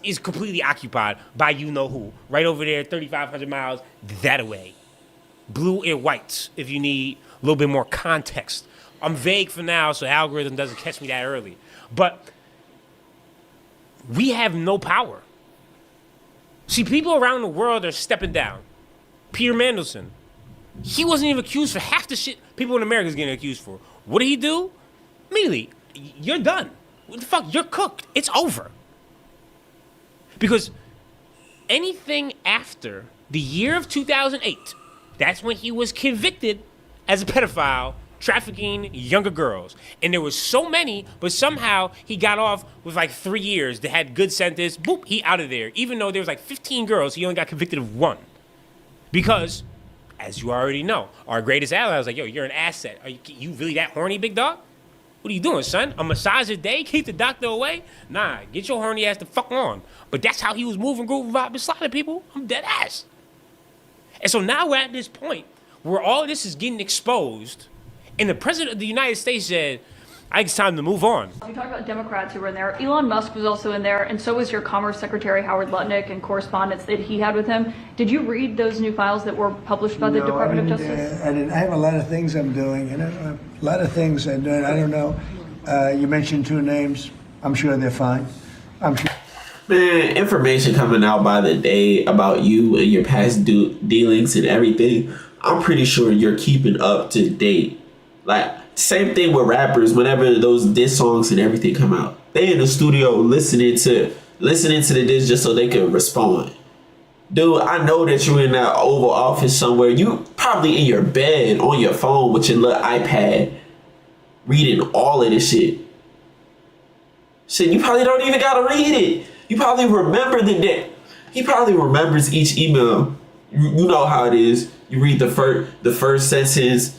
is completely occupied by you know who. Right over there, 3,500 miles that away. Blue and whites, if you need a little bit more context. I'm vague for now, so the algorithm doesn't catch me that early. But we have no power. See, people around the world are stepping down. Peter Mandelson, he wasn't even accused for half the shit people in America is getting accused for. What did he do? Immediately, you're done. What the fuck? You're cooked. It's over. Because anything after the year of 2008, that's when he was convicted as a pedophile, trafficking younger girls. And there was so many, but somehow he got off with like 3 years. They had good sentence. Boop, he out of there. Even though there was like 15 girls, he only got convicted of 1. Because, as you already know, our greatest ally was like, yo, you're an asset. Are you really that horny, big dog? What are you doing, son? A massage a day? Keep the doctor away? Nah, get your horny ass the fuck on. But that's how he was moving, grooving, vibing, sliding people. I'm dead ass. And so now we're at this point where all of this is getting exposed, and the president of the United States said, I think it's time to move on. You talked about Democrats who were in there. Elon Musk was also in there, and so was your Commerce Secretary Howard Lutnick and correspondence that he had with him. Did you read those new files that were published by the Department of Justice? I didn't. I have a lot of things I'm doing, a lot of things I'm doing. I don't know. You mentioned 2 names. I'm sure they're fine. I'm sure. Man, information coming out by the day about you and your past dealings and everything. I'm pretty sure you're keeping up to date. Like, same thing with rappers. Whenever those diss songs and everything come out, they in the studio listening to the diss just so they can respond. Dude, I know that you're in that Oval Office somewhere. You probably in your bed on your phone with your little iPad, reading all of this shit. Shit, you probably don't even gotta read it. You probably remember the day. He probably remembers each email. You know how it is. You read the first sentence,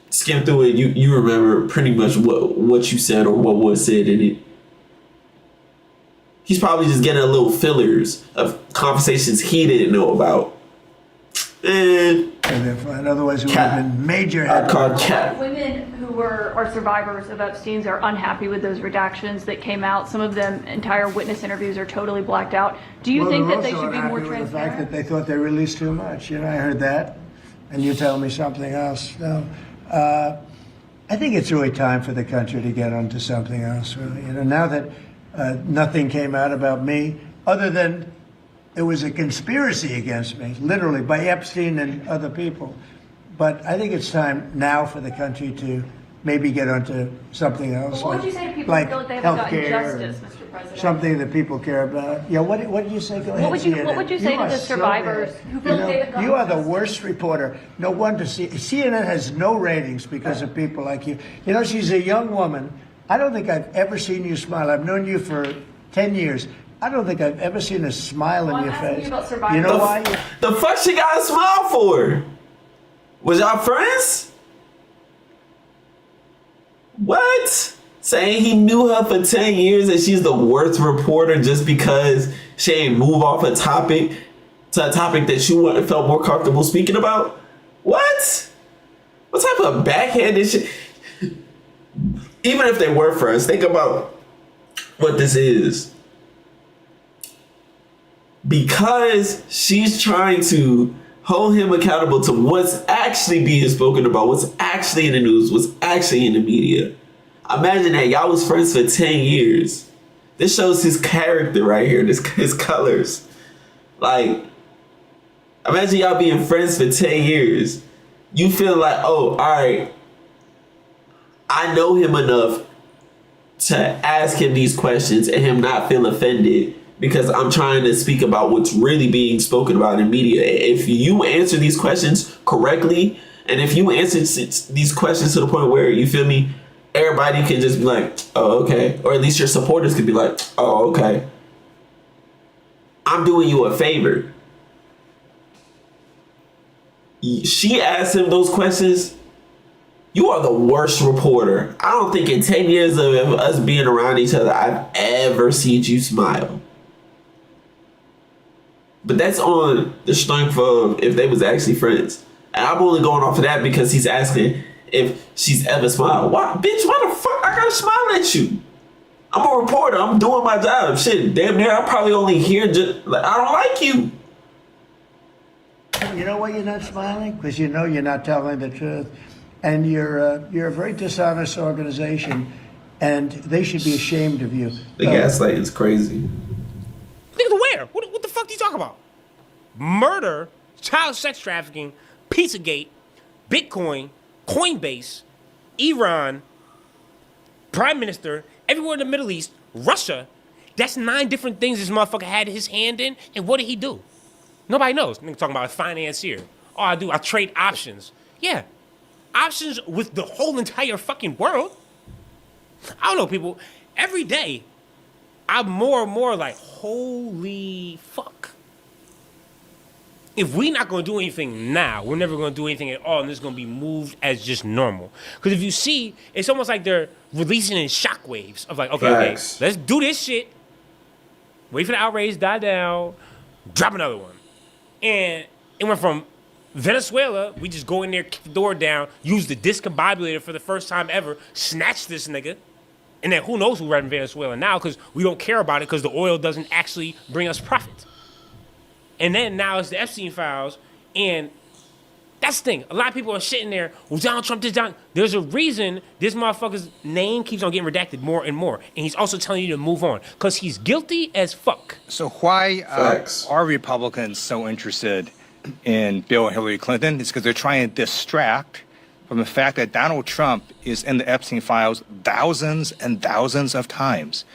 skim through it. You remember pretty much what you said or what was said in it. He's probably just getting a little fillers of conversations he didn't know about. And otherwise, it would have been major headlines. Women who are survivors of Epstein's are unhappy with those redactions that came out. Some of them, entire witness interviews are totally blacked out. Do you think that they should be more transparent? The fact that they thought they released too much. I heard that, and you tell me something else. No, I think it's really time for the country to get onto something else. Really, now that nothing came out about me, other than it was a conspiracy against me, literally, by Epstein and other people. But I think it's time now for the country to maybe get onto something else. What would you say to people who feel like they haven't gotten justice, Mr. President? Something that people care about. Yeah, what did you say? Go ahead. What would you say to the survivors who feel like they haven't gotten You are justice? the worst reporter. No wonder CNN has no ratings because of people like you. She's a young woman. I don't think I've ever seen you smile. I've known you for 10 years. I don't think I've ever seen a smile in your face. You know why? The fuck she got a smile for? Was y'all friends? What? Saying he knew her for 10 years and she's the worst reporter just because she ain't move off a topic to a topic that you felt more comfortable speaking about? What? What type of backhanded shit? Even if they were friends, think about what this is. Because she's trying to hold him accountable to what's actually being spoken about, what's actually in the news, what's actually in the media. Imagine that y'all was friends for 10 years. This shows his character right here, his colors. Like, imagine y'all being friends for 10 years. You feel like, oh, all right, I know him enough to ask him these questions and him not feel offended because I'm trying to speak about what's really being spoken about in media. If you answer these questions correctly, and if you answer these questions to the point where, you feel me, everybody can just be like, oh, okay. Or at least your supporters could be like, oh, okay. I'm doing you a favor. She asked him those questions. You are the worst reporter. I don't think in 10 years of us being around each other, I've ever seen you smile. But that's on the strength of if they was actually friends. And I'm only going off of that because he's asking if she's ever smiled. Why, bitch, why the fuck I gotta smile at you? I'm a reporter. I'm doing my job. Shit, damn near, I probably only hear just, like, I don't like you. You know why you're not smiling? Because you know you're not telling the truth. And you're a very dishonest organization, and they should be ashamed of you. The gaslighting is crazy. Nigga, where? What the fuck do you talk about? Murder, child sex trafficking, Pizzagate, Bitcoin, Coinbase, Iran, Prime Minister, everywhere in the Middle East, Russia. That's 9 different things this motherfucker had his hand in, and what did he do? Nobody knows. Nigga talking about a financier. All I do, I trade options. Yeah. Options with the whole entire fucking world. I don't know, people. Every day, I'm more and more like, holy fuck. If we not going to do anything now, we're never going to do anything at all, and this is going to be moved as just normal. Because if you see, it's almost like they're releasing in shockwaves of like, okay, let's do this shit. Wait for the outrage to die down. Drop another one. And it went from Venezuela, we just go in there, kick the door down, use the discombobulator for the first time ever, snatch this nigga, and then who knows who running Venezuela now because we don't care about it because the oil doesn't actually bring us profit. And then now it's the Epstein files, and that's the thing. A lot of people are sitting there, well, Donald Trump did Donald. There's a reason this motherfucker's name keeps on getting redacted more and more, and he's also telling you to move on because he's guilty as fuck. So why are Republicans so interested in Bill and Hillary Clinton? It's because they're trying to distract from the fact that Donald Trump is in the Epstein files thousands and thousands of times.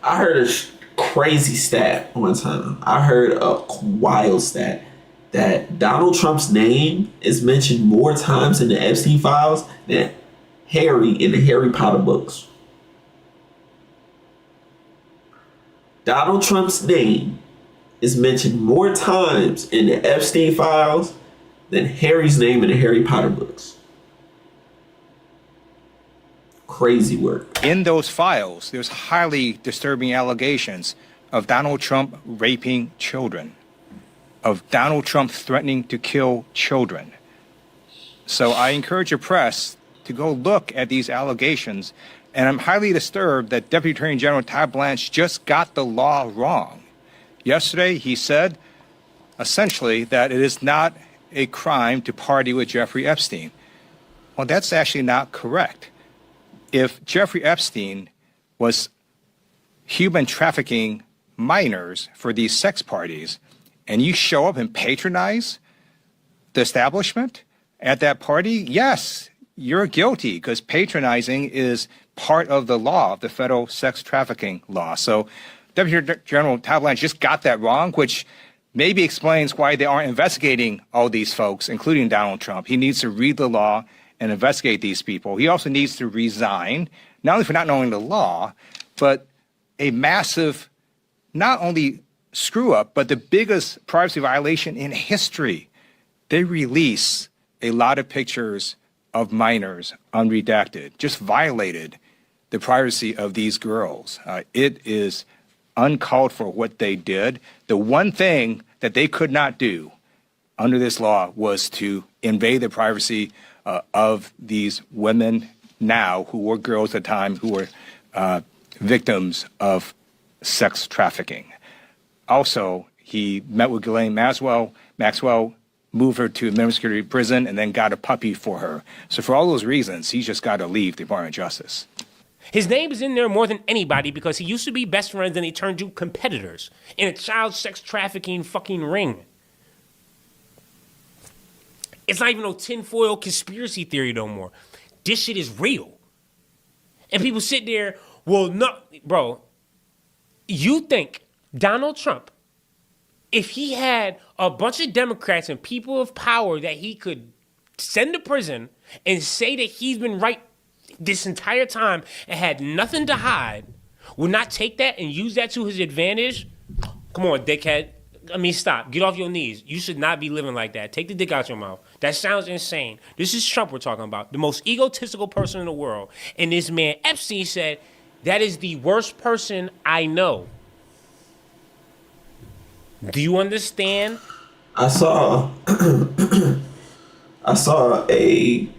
I heard a crazy stat one time. I heard a wild stat that Donald Trump's name is mentioned more times in the Epstein files than Harry in the Harry Potter books. Donald Trump's name is mentioned more times in the Epstein files than Harry's name in the Harry Potter books. Crazy work. In those files, there's highly disturbing allegations of Donald Trump raping children, of Donald Trump threatening to kill children. So I encourage the press to go look at these allegations, and I'm highly disturbed that Deputy Attorney General Todd Blanche just got the law wrong. Yesterday, he said, essentially, that it is not a crime to party with Jeffrey Epstein. Well, that's actually not correct. If Jeffrey Epstein was human trafficking minors for these sex parties, and you show up and patronize the establishment at that party, yes, you're guilty, because patronizing is part of the law, of the federal sex trafficking law. So Deputy General Todd Blanche just got that wrong, which maybe explains why they aren't investigating all these folks, including Donald Trump. He needs to read the law and investigate these people. He also needs to resign, not only for not knowing the law, but a massive, not only screw up, but the biggest privacy violation in history. They release a lot of pictures of minors unredacted, just violated the privacy of these girls. It is uncalled for what they did. The one thing that they could not do under this law was to invade the privacy of these women now who were girls at the time who were victims of sex trafficking. Also, he met with Ghislaine Maxwell, moved her to a minimum security prison, and then got a puppy for her. So for all those reasons, he's just got to leave the Department of Justice. His name is in there more than anybody because he used to be best friends and they turned to competitors in a child sex trafficking fucking ring. It's not even no tinfoil conspiracy theory no more. This shit is real. And people sit there, well, no, bro, You think Donald Trump, if he had a bunch of Democrats and people of power that he could send to prison and say that he's been right this entire time and had nothing to hide, would not take that and use that to his advantage? Come on, dickhead. I mean, stop. Get off your knees. You should not be living like that. Take the dick out your mouth. That sounds insane. This is Trump we're talking about, the most egotistical person in the world. And this man, Epstein, said, that is the worst person I know. Do you understand? I saw a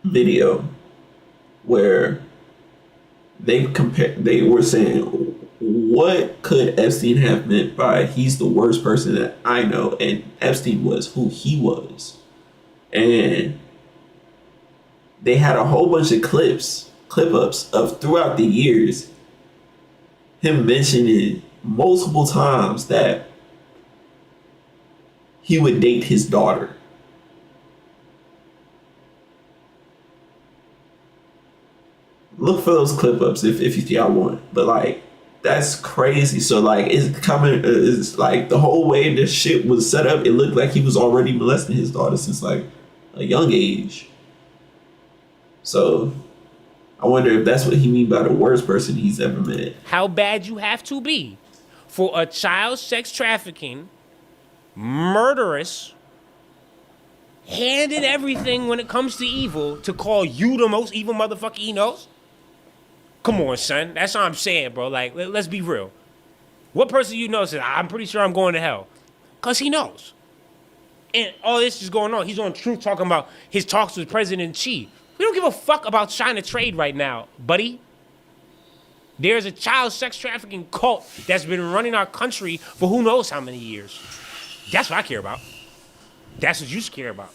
video where they were saying, what could Epstein have meant by he's the worst person that I know? And Epstein was who he was. And they had a whole bunch of clip-ups of throughout the years him mentioning multiple times that he would date his daughter. Look for those clip-ups if y'all want. But like, that's crazy. So like, it's like the whole way this shit was set up, it looked like he was already molesting his daughter since like a young age. So I wonder if that's what he mean by the worst person he's ever met. How bad you have to be for a child sex trafficking, murderous, hand in everything when it comes to evil, to call you the most evil motherfucker he knows? Come on, son. That's what I'm saying, bro. Like, let's be real. What person you know says, I'm pretty sure I'm going to hell? Because he knows. And all this is going on. He's on Truth talking about his talks with President Xi. We don't give a fuck about China trade right now, buddy. There's a child sex trafficking cult that's been running our country for who knows how many years. That's what I care about. That's what you care about.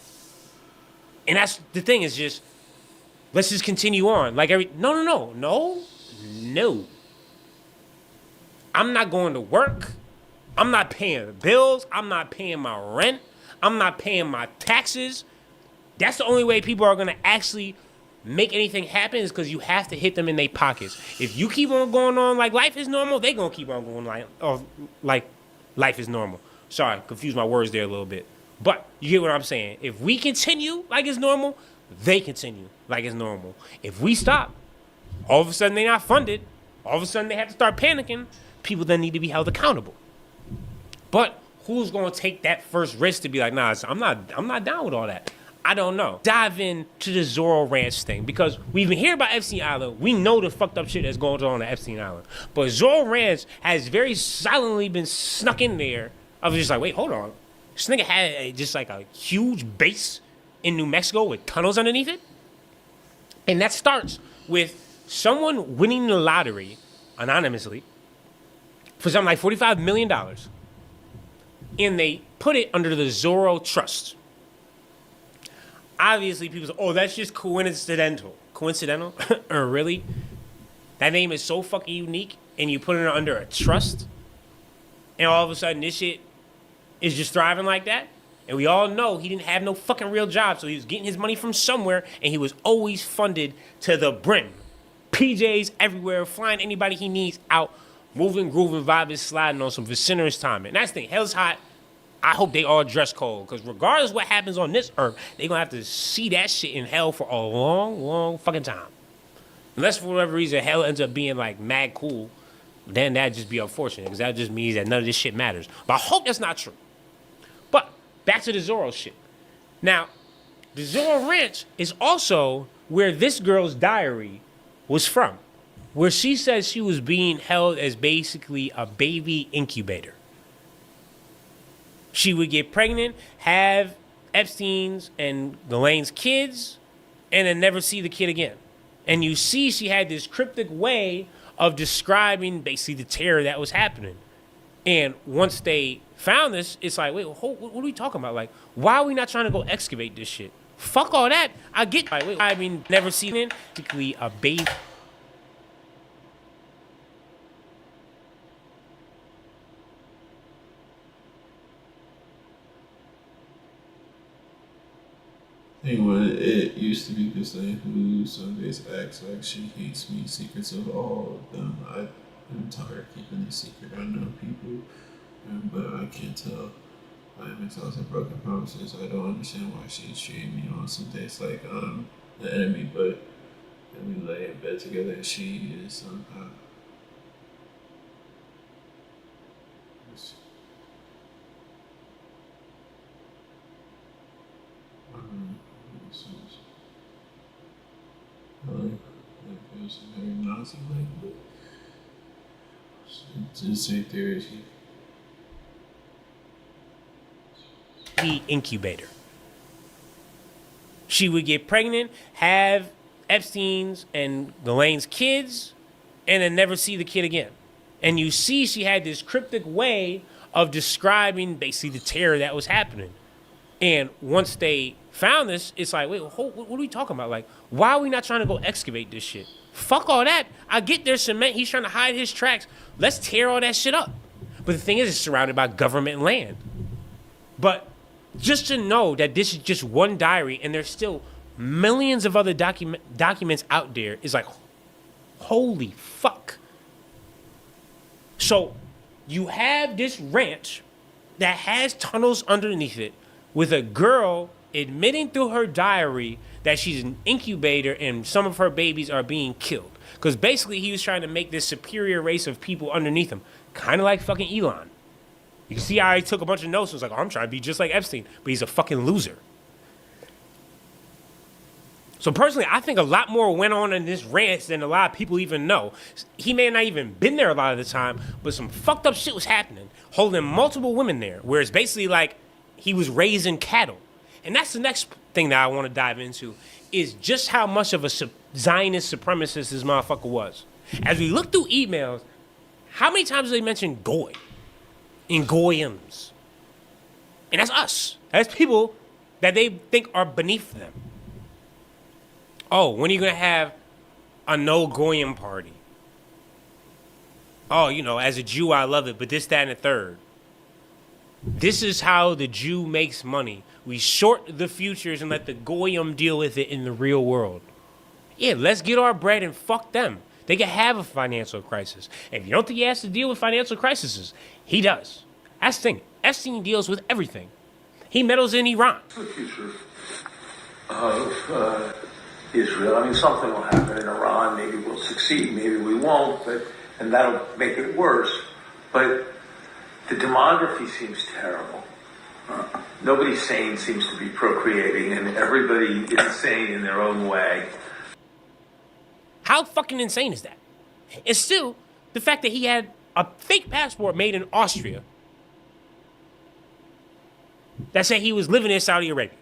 And that's the thing, is just, let's just continue on. Like no. I'm not going to work. I'm not paying the bills. I'm not paying my rent. I'm not paying my taxes. That's the only way people are going to actually make anything happen, is because you have to hit them in their pockets. If you keep on going on like life is normal, they're going to keep on going like life is normal. Sorry, confused my words there a little bit. But you get what I'm saying. If we continue like it's normal, they continue like it's normal. If we stop, all of a sudden they're not funded. All of a sudden they have to start panicking. People then need to be held accountable. But who's going to take that first risk to be like, nah, I'm not down with all that? I don't know. Dive into the Zorro Ranch thing, because we've been hearing about Epstein Island. We know the fucked up shit that's going on at Epstein Island. But Zorro Ranch has very silently been snuck in there. I was just like, wait, hold on. This nigga had just like a huge base in New Mexico with tunnels underneath it. And that starts with someone winning the lottery anonymously for something like $45 million. And they put it under the Zorro Trust. Obviously, people say, oh, that's just coincidental. Coincidental? Or really? That name is so fucking unique, and you put it under a trust, and all of a sudden this shit is just thriving like that? And we all know he didn't have no fucking real job, so he was getting his money from somewhere, and he was always funded to the brim. PJs everywhere, flying anybody he needs out, moving, grooving, vibing, sliding on some vociferous time. And that's the thing, hell's hot. I hope they all dress cold, because regardless of what happens on this earth, they're going to have to see that shit in hell for a long, long fucking time. Unless for whatever reason hell ends up being like mad cool, then that'd just be unfortunate, because that just means that none of this shit matters. But I hope that's not true. But back to the Zorro shit. Now, the Zorro Ranch is also where this girl's diary was from, where she says she was being held as basically a baby incubator. She would get pregnant, have Epstein's and Ghislaine's kids, and then never see the kid again. And you see she had this cryptic way of describing basically the terror that was happening. And once they found this, it's like, wait, what are we talking about? Like, why are we not trying to go excavate this shit? Fuck all that. I get, like, wait, I mean, never seen it. Basically a baby. Hey, when it used to be the same who some days acts like she hates me, secrets of all of them. I'm tired of keeping this secret. I know people, but I can't tell. I am exhausted, broken promises. I don't understand why she's treating me on some days like I'm the enemy, but then we lay in bed together and she is somehow. It was very Nazi-like, but it's the same theory. The incubator. She would get pregnant, have Epstein's and Ghislaine's kids, and then never see the kid again. And you see she had this cryptic way of describing basically the terror that was happening. And once they found this, it's like, wait, what are we talking about? Like, why are we not trying to go excavate this shit? Fuck all that. I get there's cement. He's trying to hide his tracks. Let's tear all that shit up. But the thing is, it's surrounded by government land. But just to know that this is just one diary and there's still millions of other documents out there is like, holy fuck. So you have this ranch that has tunnels underneath it with a girl admitting through her diary that she's an incubator and some of her babies are being killed. Because basically he was trying to make this superior race of people underneath him. Kind of like fucking Elon. You can see how he took a bunch of notes and was like, oh, I'm trying to be just like Epstein. But he's a fucking loser. So personally, I think a lot more went on in this ranch than a lot of people even know. He may have not even been there a lot of the time, but some fucked up shit was happening. Holding multiple women there. Where it's basically like he was raising cattle. And that's the next thing that I want to dive into, is just how much of a Zionist supremacist this motherfucker was. As we look through emails, how many times do they mention Goy and Goyams? And that's us. That's people that they think are beneath them. Oh, when are you going to have a no Goyim party? Oh, you know, as a Jew, I love it, but this, that, and the third. This is how the Jew makes money. We short the futures and let the Goyim deal with it in the real world. Yeah, let's get our bread and fuck them. They can have a financial crisis. And if you don't think he has to deal with financial crises, he does. That's the thing. Epstein deals with everything. He meddles in Iran. The future of Israel. I mean, something will happen in Iran. Maybe we'll succeed. Maybe we won't. And that'll make it worse. But the demography seems terrible. Nobody sane seems to be procreating, and everybody is insane in their own way. How fucking insane is that? And still, the fact that he had a fake passport made in Austria that said he was living in Saudi Arabia.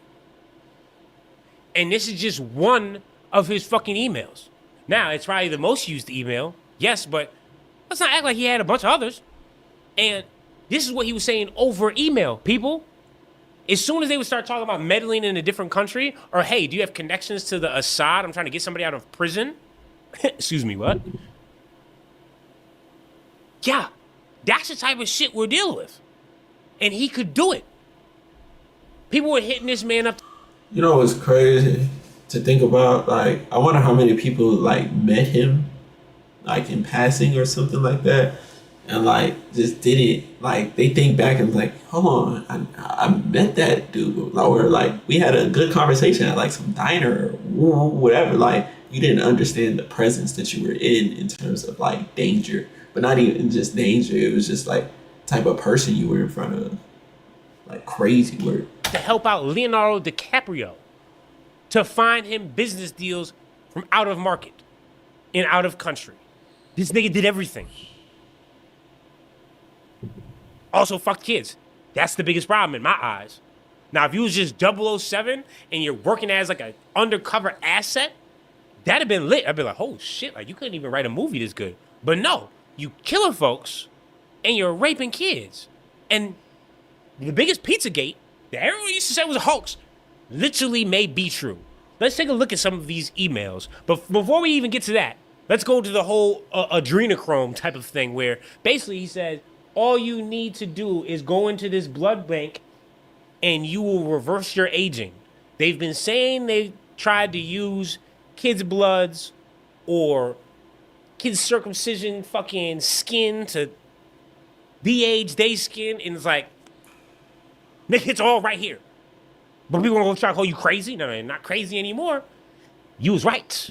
And this is just one of his fucking emails. Now, it's probably the most used email, yes, but let's not act like he had a bunch of others. And this is what he was saying over email, people. As soon as they would start talking about meddling in a different country, or hey, do you have connections to the Assad? I'm trying to get somebody out of prison. Excuse me, what? Yeah, that's the type of shit we're dealing with. And he could do it. People were hitting this man up. You know, it's crazy to think about. Like, I wonder how many people like met him, like in passing or something like that, and like just didn't like. They think back and like, hold on, I met that dude, or like we had a good conversation at like some diner or whatever. Like, you didn't understand the presence that you were in terms of like danger, but not even just danger. It was just like type of person you were in front of, like crazy work. To help out Leonardo DiCaprio to find him business deals from out of market and out of country. This nigga did everything. Also fucked kids. That's the biggest problem in my eyes. Now, if you was just 007 and you're working as like an undercover asset, that'd have been lit. I'd be like, oh shit, like you couldn't even write a movie this good. But no, you killing folks and you're raping kids. And the biggest Pizzagate that everyone used to say was a hoax literally may be true. Let's take a look at some of these emails. But before we even get to that, let's go to the whole adrenochrome type of thing where basically he said, all you need to do is go into this blood bank and you will reverse your aging. They've been saying they tried to use kids' bloods or kids' circumcision fucking skin to de-age they skin, and it's like, nigga, it's all right here. But people gonna try to call you crazy? No, not crazy anymore. You was right.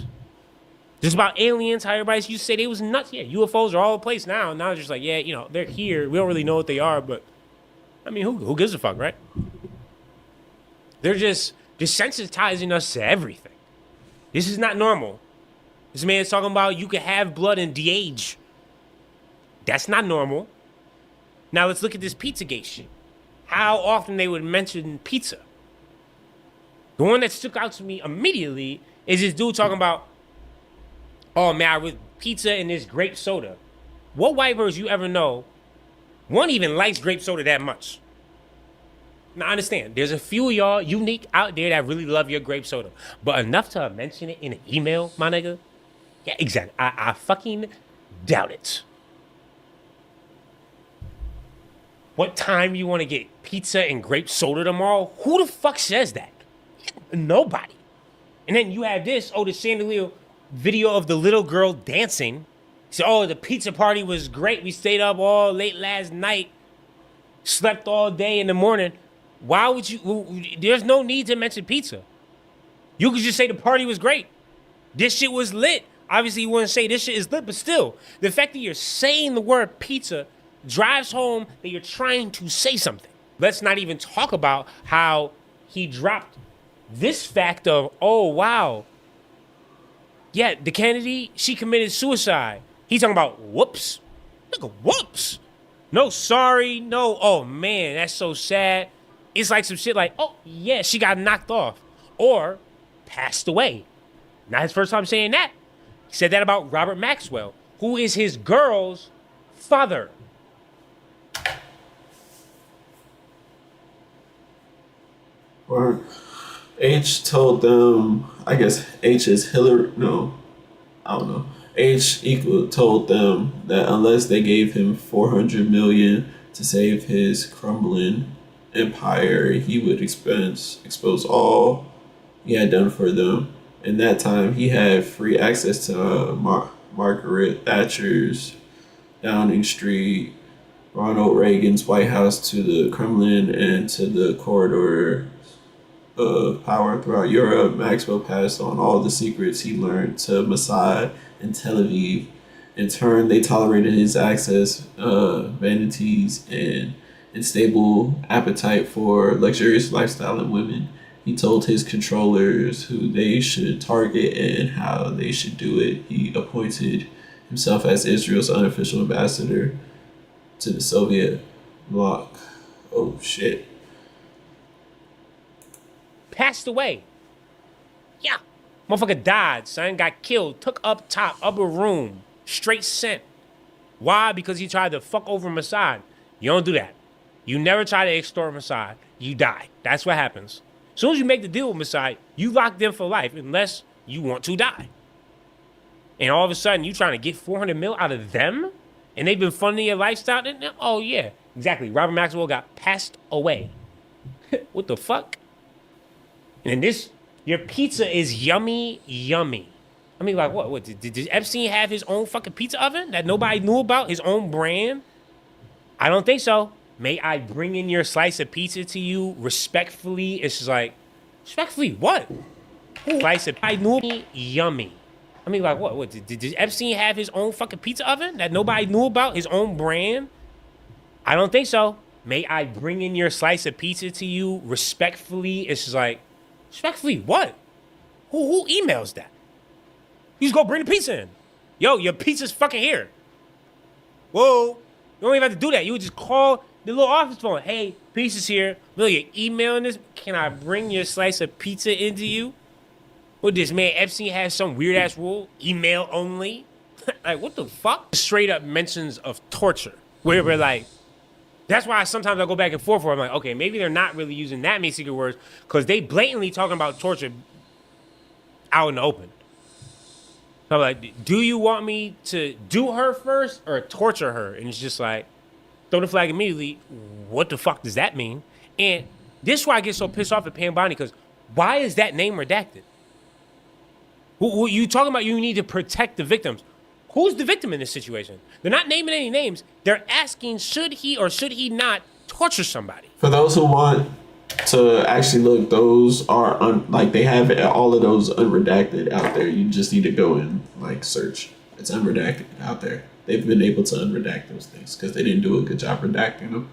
Just about aliens, how everybody used to say they was nuts. Yeah, UFOs are all over the place now. Now it's just like, yeah, you know, they're here. We don't really know what they are, but I mean, who gives a fuck, right? They're just desensitizing us to everything. This is not normal. This man's talking about you can have blood and de-age. That's not normal. Now let's look at this Pizzagate shit. How often they would mention pizza. The one that stuck out to me immediately is this dude talking about, oh man, with pizza and this grape soda. What white person you ever know, one even likes grape soda that much? Now, I understand. There's a few of y'all unique out there that really love your grape soda. But enough to mention it in an email, my nigga? Yeah, exactly. I fucking doubt it. What time you want to get pizza and grape soda tomorrow? Who the fuck says that? Nobody. And then you have this, the chandelier video of the little girl dancing. So, the pizza party was great. We stayed up all late last night. Slept all day in the morning. Why would you? There's no need to mention pizza. You could just say the party was great. This shit was lit. Obviously, you wouldn't say this shit is lit, but still, the fact that you're saying the word pizza drives home that you're trying to say something. Let's not even talk about how he dropped this fact of, oh, wow. Yeah, the Kennedy, she committed suicide. He's talking about whoops. Nigga, whoops. No, sorry. No, oh, man, that's so sad. It's like some shit like, oh, yeah, she got knocked off. Or passed away. Not his first time saying that. He said that about Robert Maxwell, who is his girl's father. Or H told them, I guess H is Hillary, no, I don't know. Told them that unless they gave him $400 million to save his crumbling empire, he would expose all he had done for them. In that time, he had free access to Margaret Thatcher's Downing Street, Ronald Reagan's White House, to the Kremlin, and to the corridor of power throughout Europe. Maxwell passed on all the secrets he learned to Mossad and Tel Aviv. In turn, they tolerated his access, vanities, and unstable appetite for luxurious lifestyle and women. He told his controllers who they should target and how they should do it. He appointed himself as Israel's unofficial ambassador to the Soviet bloc. Oh, shit. Passed away. Yeah. Motherfucker died, son. Got killed. Took up top, upper room. Straight sent. Why? Because he tried to fuck over Mossad. You don't do that. You never try to extort Mossad. You die. That's what happens. As soon as you make the deal with Mossad, you lock them for life unless you want to die. And all of a sudden, you trying to get 400 mil out of them? And they've been funding your lifestyle? Oh, yeah. Exactly. Robert Maxwell got passed away. What the fuck? And this, your pizza is yummy, yummy. I mean, like, what did Epstein have his own fucking pizza oven that nobody knew about? His own brand? I don't think so. May I bring in your slice of pizza to you respectfully? It's just like, respectfully, what? Slice of I knew yummy. I mean, like, what did Epstein have his own fucking pizza oven that nobody knew about? His own brand? I don't think so. May I bring in your slice of pizza to you respectfully? It's just like, respectfully, what? Who emails that? You just go bring the pizza in. Yo, your pizza's fucking here. Whoa. You don't even have to do that. You would just call the little office phone. Hey, pizza's here. Look, you're emailing this. Can I bring your slice of pizza into you? What, this man Epstein has some weird ass rule? Email only? Like, what the fuck? Straight up mentions of torture. Where we're like, that's why sometimes I go back and forth where I'm like, okay, maybe they're not really using that many secret words because they blatantly talking about torture out in the open. So I'm like, do you want me to do her first or torture her? And it's just like, throw the flag immediately. What the fuck does that mean? And this is why I get so pissed off at Pam Bondi, because Why is that name redacted? Who you talking about? You need to protect the victims. Who's the victim in this situation? They're not naming any names. They're asking, should he or should he not torture somebody? For those who want to actually look, those are they have all of those unredacted out there. You just need to go and search. It's unredacted out there. They've been able to unredact those things because they didn't do a good job redacting them.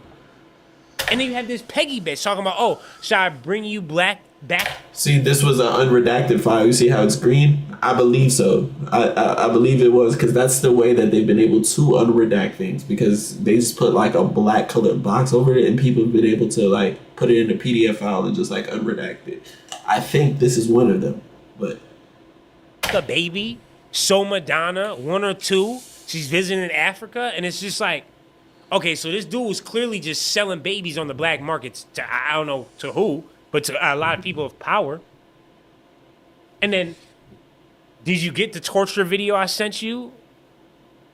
And then you have this Peggy bitch talking about, oh, should I bring you back? See, this was an unredacted file. You see how it's green? I believe so. I believe it was because that's the way that they've been able to unredact things, because they just put a black colored box over it and people have been able to put it in a PDF file and just unredact it. I think this is one of them, but The baby, so Madonna, 1 or 2, she's visiting Africa, and it's just okay, so this dude was clearly just selling babies on the black markets to, I don't know to who, but to a lot of people of power. And then, did you get the torture video I sent you?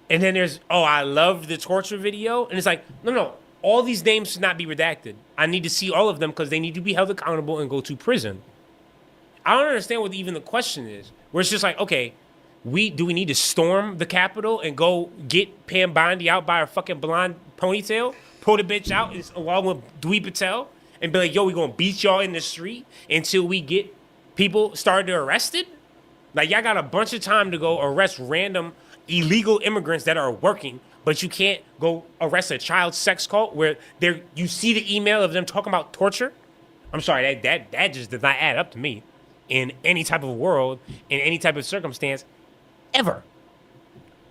And then there's, oh, I love the torture video. And it's no, all these names should not be redacted. I need to see all of them because they need to be held accountable and go to prison. I don't understand what even the question is. Where it's just okay, do we need to storm the Capitol and go get Pam Bondi out by her fucking blonde ponytail, pull the bitch out along with Dewey Patel, and be yo, we gonna beat y'all in the street until we get people started arrested? Y'all got a bunch of time to go arrest random illegal immigrants that are working, but you can't go arrest a child sex cult where you see the email of them talking about torture? I'm sorry, that just does not add up to me in any type of world, in any type of circumstance, ever.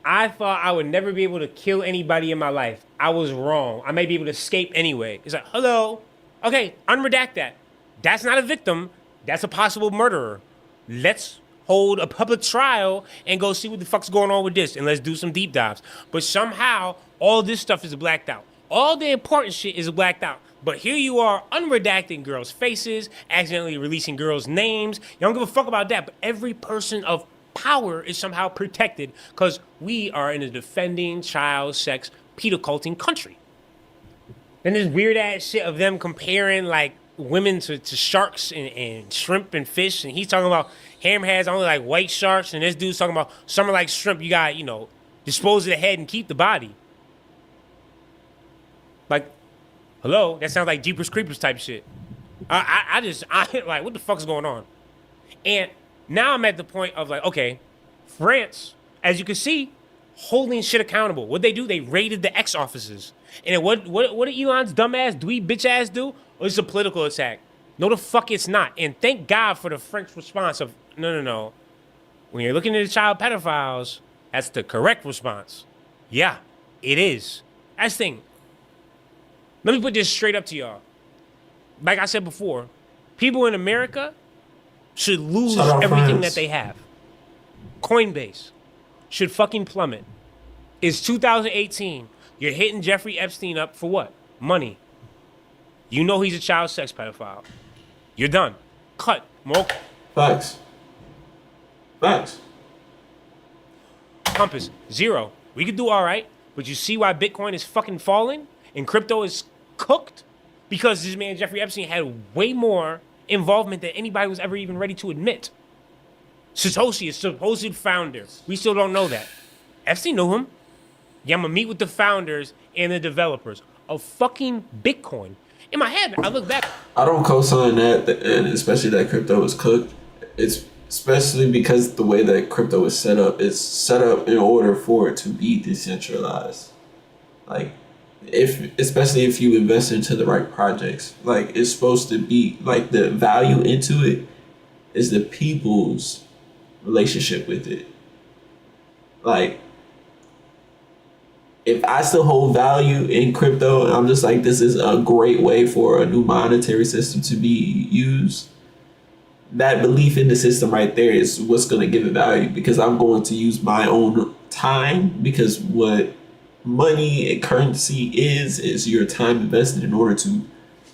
I thought I would never be able to kill anybody in my life. I was wrong. I may be able to escape anyway. It's hello. Okay, unredact that. That's not a victim. That's a possible murderer. Let's hold a public trial and go see what the fuck's going on with this, and let's do some deep dives. But somehow, all this stuff is blacked out. All the important shit is blacked out. But here you are, unredacting girls' faces, accidentally releasing girls' names. You don't give a fuck about that, but every person of power is somehow protected because we are in a defending child sex pedoculting country. Then there's weird ass shit of them comparing women to sharks and shrimp and fish, and he's talking about hammerheads only white sharks, and this dude's talking about some are like shrimp, you got dispose of the head and keep the body. Hello, that sounds like Jeepers Creepers type shit. I what the fuck's going on? And now I'm at the point of okay, France, as you can see, holding shit accountable. What they do? They raided the X offices. And what did Elon's dumbass, dweeb bitch ass do? Oh, it's a political attack. No, the fuck it's not. And thank God for the French response of no. When you're looking at the child pedophiles, that's the correct response. Yeah, it is. That's the thing. Let me put this straight up to y'all. Like I said before, people in America should lose everything that they have. Coinbase should fucking plummet. It's 2018. You're hitting Jeffrey Epstein up for what? Money. You know he's a child sex pedophile. You're done. Cut. More. Facts. Compass, 0. We could do all right, but you see why Bitcoin is fucking falling and crypto is cooked? Because this man Jeffrey Epstein had way more involvement than anybody was ever even ready to admit. Satoshi is supposed founder. We still don't know that. Epstein knew him. Yeah, I'm gonna meet with the founders and the developers of fucking Bitcoin. In my head, I look back. I don't co-sign that, and especially that crypto is cooked. It's especially because the way that crypto is set up, it's set up in order for it to be decentralized. Especially if you invest into the right projects, it's supposed to be the value into it is the people's relationship with it. If I still hold value in crypto, I'm just this is a great way for a new monetary system to be used. That belief in the system right there is what's going to give it value, because I'm going to use my own time, because what money and currency is your time invested in order to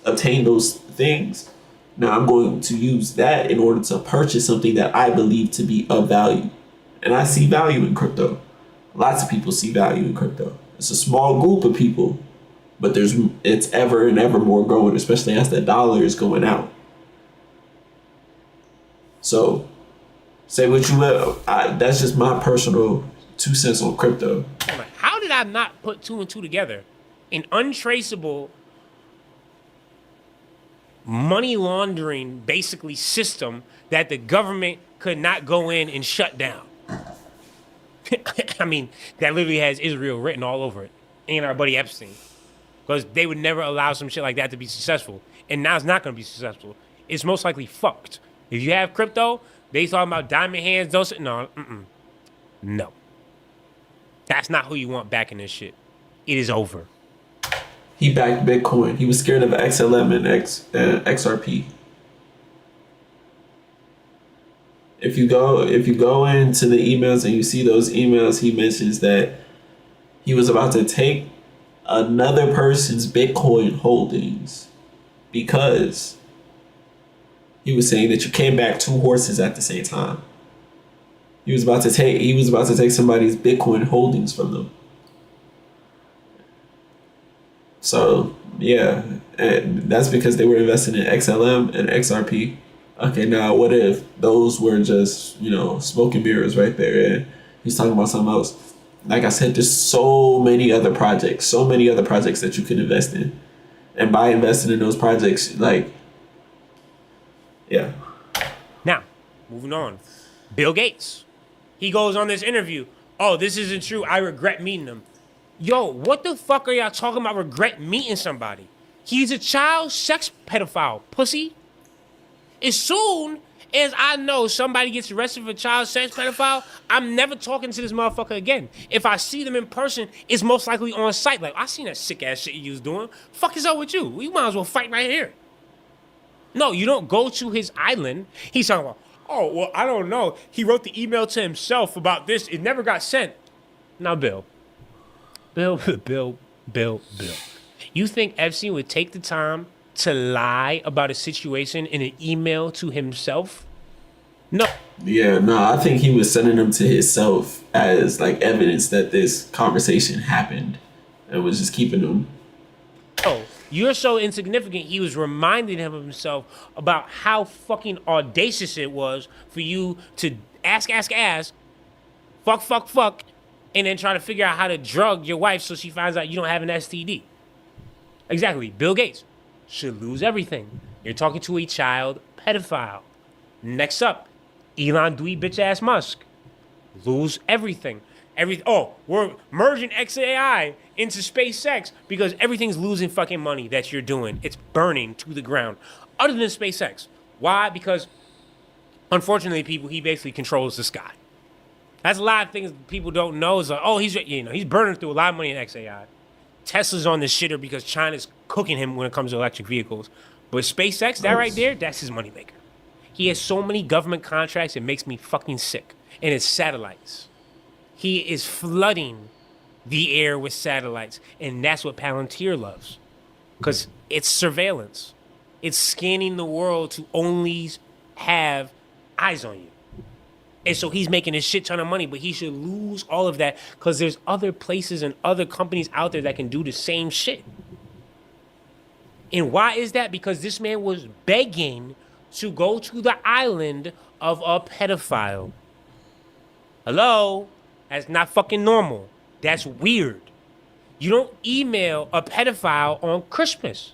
obtain those things. Now I'm going to use that in order to purchase something that I believe to be of value. And I see value in crypto. Lots of people see value in crypto. It's a small group of people, but it's ever and ever more growing, especially as the dollar is going out. So, say what you will. That's just my personal 2 cents on crypto. How did I not put 2 and 2 together? An untraceable money laundering, basically, system that the government could not go in and shut down. I mean, that literally has Israel written all over it. And our buddy Epstein. Because they would never allow some shit like that to be successful. And now it's not going to be successful. It's most likely fucked. If you have crypto, they talking about diamond hands, those... No, no. That's not who you want backing this shit. It is over. He backed Bitcoin. He was scared of XLM and XRP. If you go into the emails and you see those emails, he mentions that he was about to take another person's Bitcoin holdings because he was saying that you can't back 2 horses at the same time. He was about to take somebody's Bitcoin holdings from them. So yeah, and that's because they were investing in XLM and XRP. Okay, now what if those were just, smoke and mirrors right there, and he's talking about something else? Like I said, there's so many other projects that you can invest in. And by investing in those projects, yeah. Now, moving on. Bill Gates. He goes on this interview. Oh, this isn't true. I regret meeting him. Yo, what the fuck are y'all talking about regret meeting somebody? He's a child sex pedophile, pussy. As soon as I know somebody gets arrested for a child sex pedophile, I'm never talking to this motherfucker again. If I see them in person, it's most likely on site. Like, I seen that sick ass shit you was doing. Fuck is up with you? We might as well fight right here. No, you don't go to his island. He's talking about, oh, well, I don't know. He wrote the email to himself about this. It never got sent. Now, Bill. You think Epstein would take the time to lie about a situation in an email to himself? No. Yeah, no, I think he was sending them to himself as evidence that this conversation happened and was just keeping them. Oh, you're so insignificant. He was reminding him of himself about how fucking audacious it was for you to ask, fuck, and then try to figure out how to drug your wife so she finds out you don't have an STD. Exactly. Bill Gates should lose everything. You're talking to a child pedophile. Next up, Elon dweeb bitch ass Musk. Lose everything. Oh, we're merging XAI into SpaceX because everything's losing fucking money that you're doing. It's burning to the ground. Other than SpaceX. Why? Because unfortunately, people, he basically controls the sky. That's a lot of things people don't know. Is he's burning through a lot of money in XAI. Tesla's on the shitter because China's cooking him when it comes to electric vehicles. But SpaceX, that right there, that's his moneymaker. He has so many government contracts, it makes me fucking sick. And it's satellites. He is flooding the air with satellites. And that's what Palantir loves. Because it's surveillance. It's scanning the world to only have eyes on you. And so he's making a shit ton of money, but he should lose all of that because there's other places and other companies out there that can do the same shit. And why is that? Because this man was begging to go to the island of a pedophile. Hello? That's not fucking normal. That's weird. You don't email a pedophile on Christmas.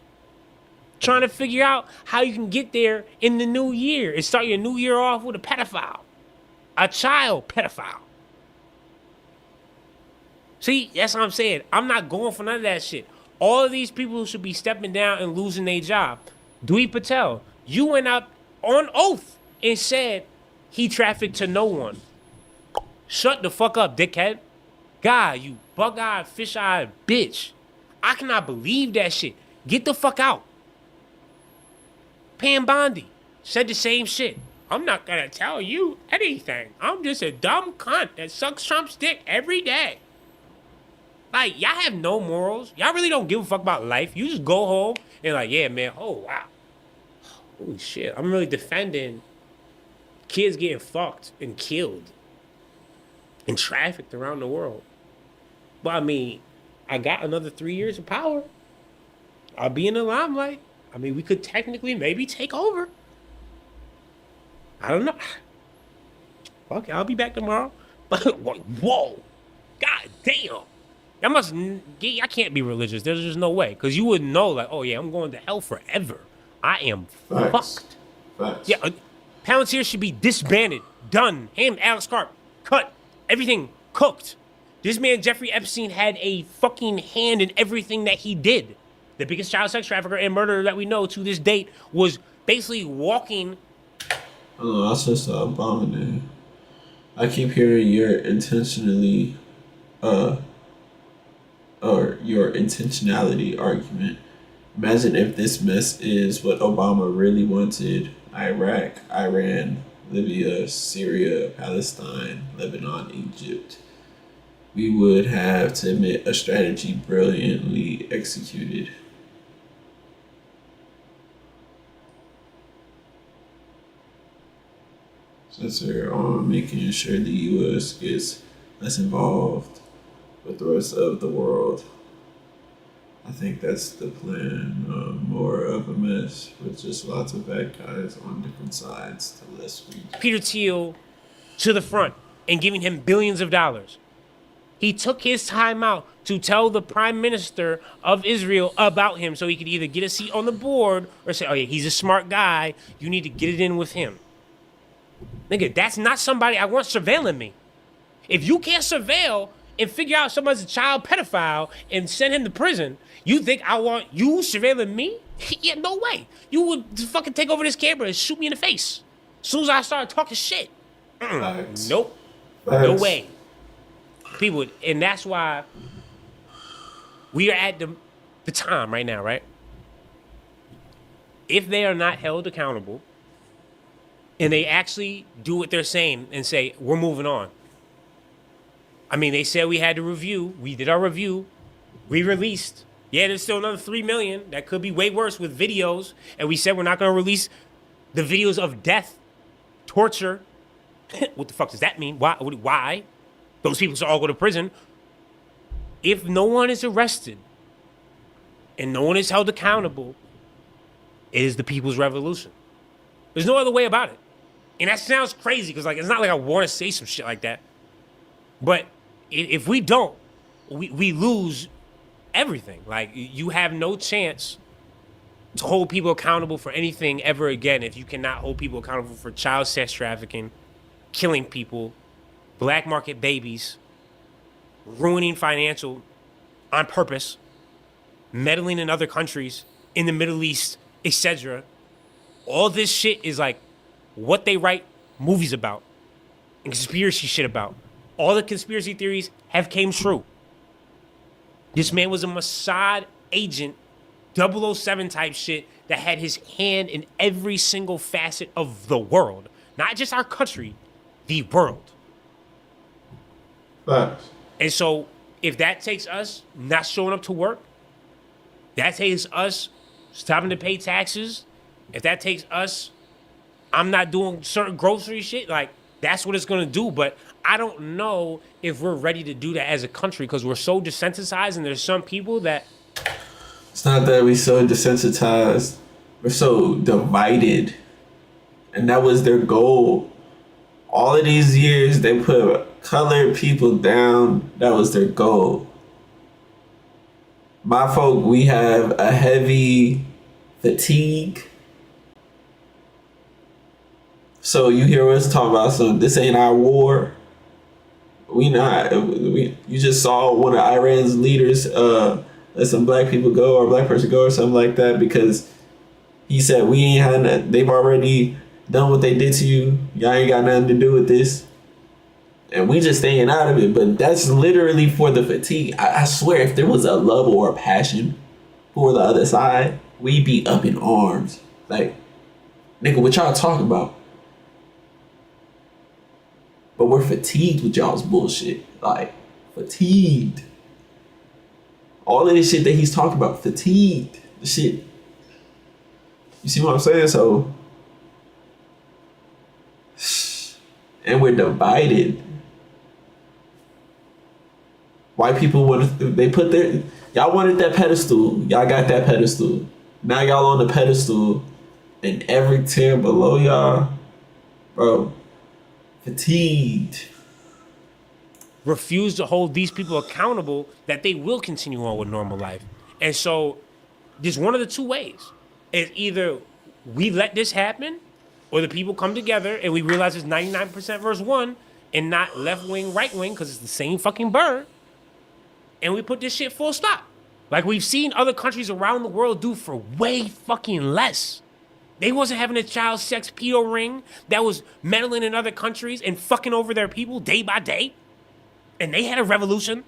Trying to figure out how you can get there in the new year and start your new year off with a pedophile. A child pedophile. See, that's what I'm saying. I'm not going for none of that shit. All of these people should be stepping down and losing their job. Dewey Patel, you went up on oath and said he trafficked to no one. Shut the fuck up, dickhead. God, you bug-eyed, fish-eyed bitch. I cannot believe that shit. Get the fuck out. Pam Bondi said the same shit. I'm not gonna tell you anything. I'm just a dumb cunt that sucks Trump's dick every day. Like, y'all have no morals. Y'all really don't give a fuck about life. You just go home and yeah, man, oh, wow. Holy shit, I'm really defending kids getting fucked and killed and trafficked around the world. But I mean, I got another 3 years of power. I'll be in the limelight. I mean, we could technically maybe take over. I don't know. Okay, I'll be back tomorrow. But whoa, god damn. I can't be religious. There's just no way. Because you wouldn't know, like, oh yeah, I'm going to hell forever. I am fucked. Facts. Yeah, Palantir should be disbanded. Done. Him, Alex Karp. Cut. Everything cooked. This man, Jeffrey Epstein, had a fucking hand in everything that he did. The biggest child sex trafficker and murderer that we know to this date was basically walking. Oh, that's just Obama. I keep hearing you're intentionally, or your intentionality argument. Imagine if this mess is what Obama really wanted. Iraq, Iran, Libya, Syria, Palestine, Lebanon, Egypt. We would have to admit a strategy brilliantly executed. Censor on making sure the U.S. gets less involved with the rest of the world. I think that's the plan. More of a mess with just lots of bad guys on different sides to less we. Peter Thiel to the front and giving him billions of dollars. He took his time out to tell the prime minister of Israel about him so he could either get a seat on the board or say, oh yeah, he's a smart guy. You need to get it in with him. Nigga, that's not somebody I want surveilling me. If you can't surveil and figure out someone's a child pedophile and send him to prison, you think I want you surveilling me? Yeah, no way. You would just fucking take over this camera and shoot me in the face. As soon as I start talking shit. Nope. No way. People, and that's why we are at the time right now, right? If they are not held accountable and they actually do what they're saying and say, we're moving on. I mean, they said we had to review. We did our review. We released. Yeah, there's still another 3 million. That could be way worse with videos. And we said we're not going to release the videos of death, torture. What the fuck does that mean? Why? Those people should all go to prison. If no one is arrested and no one is held accountable, it is the people's revolution. There's no other way about it. And that sounds crazy because, like, it's not like I want to say some shit like that. But if we don't, we lose everything. Like, you have no chance to hold people accountable for anything ever again if you cannot hold people accountable for child sex trafficking, killing people, black market babies, ruining financial on purpose, meddling in other countries, in the Middle East, etc. All this shit is like what they write movies about and conspiracy shit about. All the conspiracy theories have came true. This man was a Mossad agent, 007 type shit that had his hand in every single facet of the world. Not just our country, the world. Facts. And so if that takes us not showing up to work, that takes us stopping to pay taxes, if that takes us, I'm not doing certain grocery shit, like, that's what it's going to do. But I don't know if we're ready to do that as a country because we're so desensitized and there's some people that... It's not that we're so desensitized. We're so divided. And that was their goal. All of these years, they put colored people down. That was their goal. My folk, we have a heavy fatigue. So you hear us talk about some, this ain't our war. You just saw one of Iran's leaders let some black people go or a black person go or something like that because he said we ain't had that. They've already done what they did to you. Y'all ain't got nothing to do with this. And we just staying out of it. But that's literally for the fatigue. I swear if there was a love or a passion for the other side, we'd be up in arms. Like, nigga, what y'all talking about? But we're fatigued with y'all's bullshit. Like, fatigued. All of this shit that he's talking about, fatigued. The shit. You see what I'm saying? So, and we're divided. White people y'all wanted that pedestal. Y'all got that pedestal. Now y'all on the pedestal. And every tier below y'all, bro, fatigued. Refuse to hold these people accountable that they will continue on with normal life. And so there's one of the two ways. It's either we let this happen or the people come together and we realize it's 99% versus 1 and not left wing, right wing, because it's the same fucking bird. And we put this shit full stop. Like we've seen other countries around the world do for way fucking less. They wasn't having a child sex pedo ring that was meddling in other countries and fucking over their people day by day. And they had a revolution.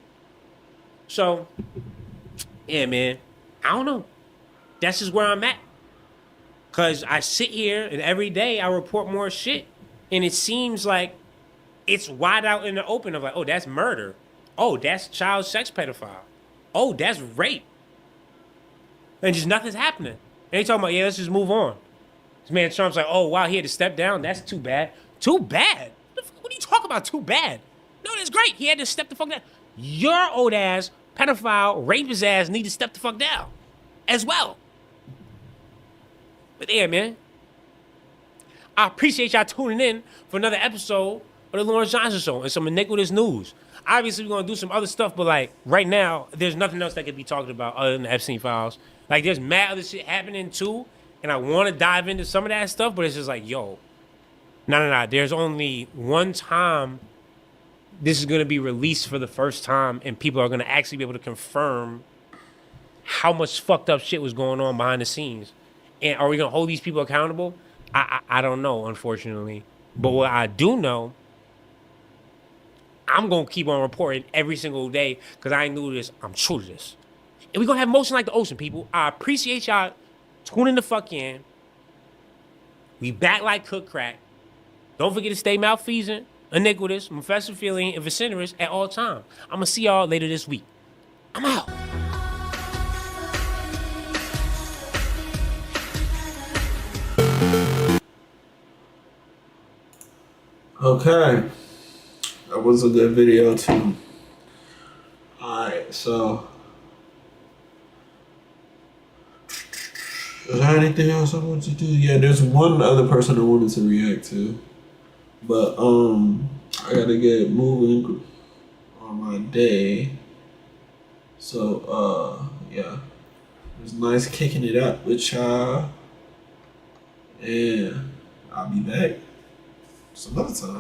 So, yeah, man. I don't know. That's just where I'm at. Because I sit here and every day I report more shit. And it seems like it's wide out in the open of like, oh, that's murder. Oh, that's child sex pedophile. Oh, that's rape. And just nothing's happening. And they talking about, yeah, let's just move on. This man Trump's like, oh, wow, he had to step down. That's too bad. Too bad? What are you talking about, too bad? No, that's great. He had to step the fuck down. Your old ass, pedophile, rapist ass need to step the fuck down as well. But yeah, man. I appreciate y'all tuning in for another episode of the Lawrence Johnson Show and some iniquitous news. Obviously, we're going to do some other stuff, but like right now, there's nothing else that could be talked about other than the Epstein files. Like there's mad other shit happening too, and I want to dive into some of that stuff, but it's just like, yo, no. There's only one time this is going to be released for the first time, and people are going to actually be able to confirm how much fucked up shit was going on behind the scenes. And are we going to hold these people accountable? I don't know, unfortunately. But what I do know, I'm going to keep on reporting every single day because I ain't new to this. I'm true to this. And we're going to have motion like the ocean, people. I appreciate y'all tuning the fuck in. We back like cook crack. Don't forget to stay malfeasant, iniquitous, professor feeling, and vociferous at all times. I'm going to see y'all later this week. I'm out. Okay. That was a good video too. Alright, so is there anything else I want to do? Yeah, there's one other person I wanted to react to. But I gotta get moving on my day. So yeah. It was nice kicking it up with y'all. And I'll be back some other time.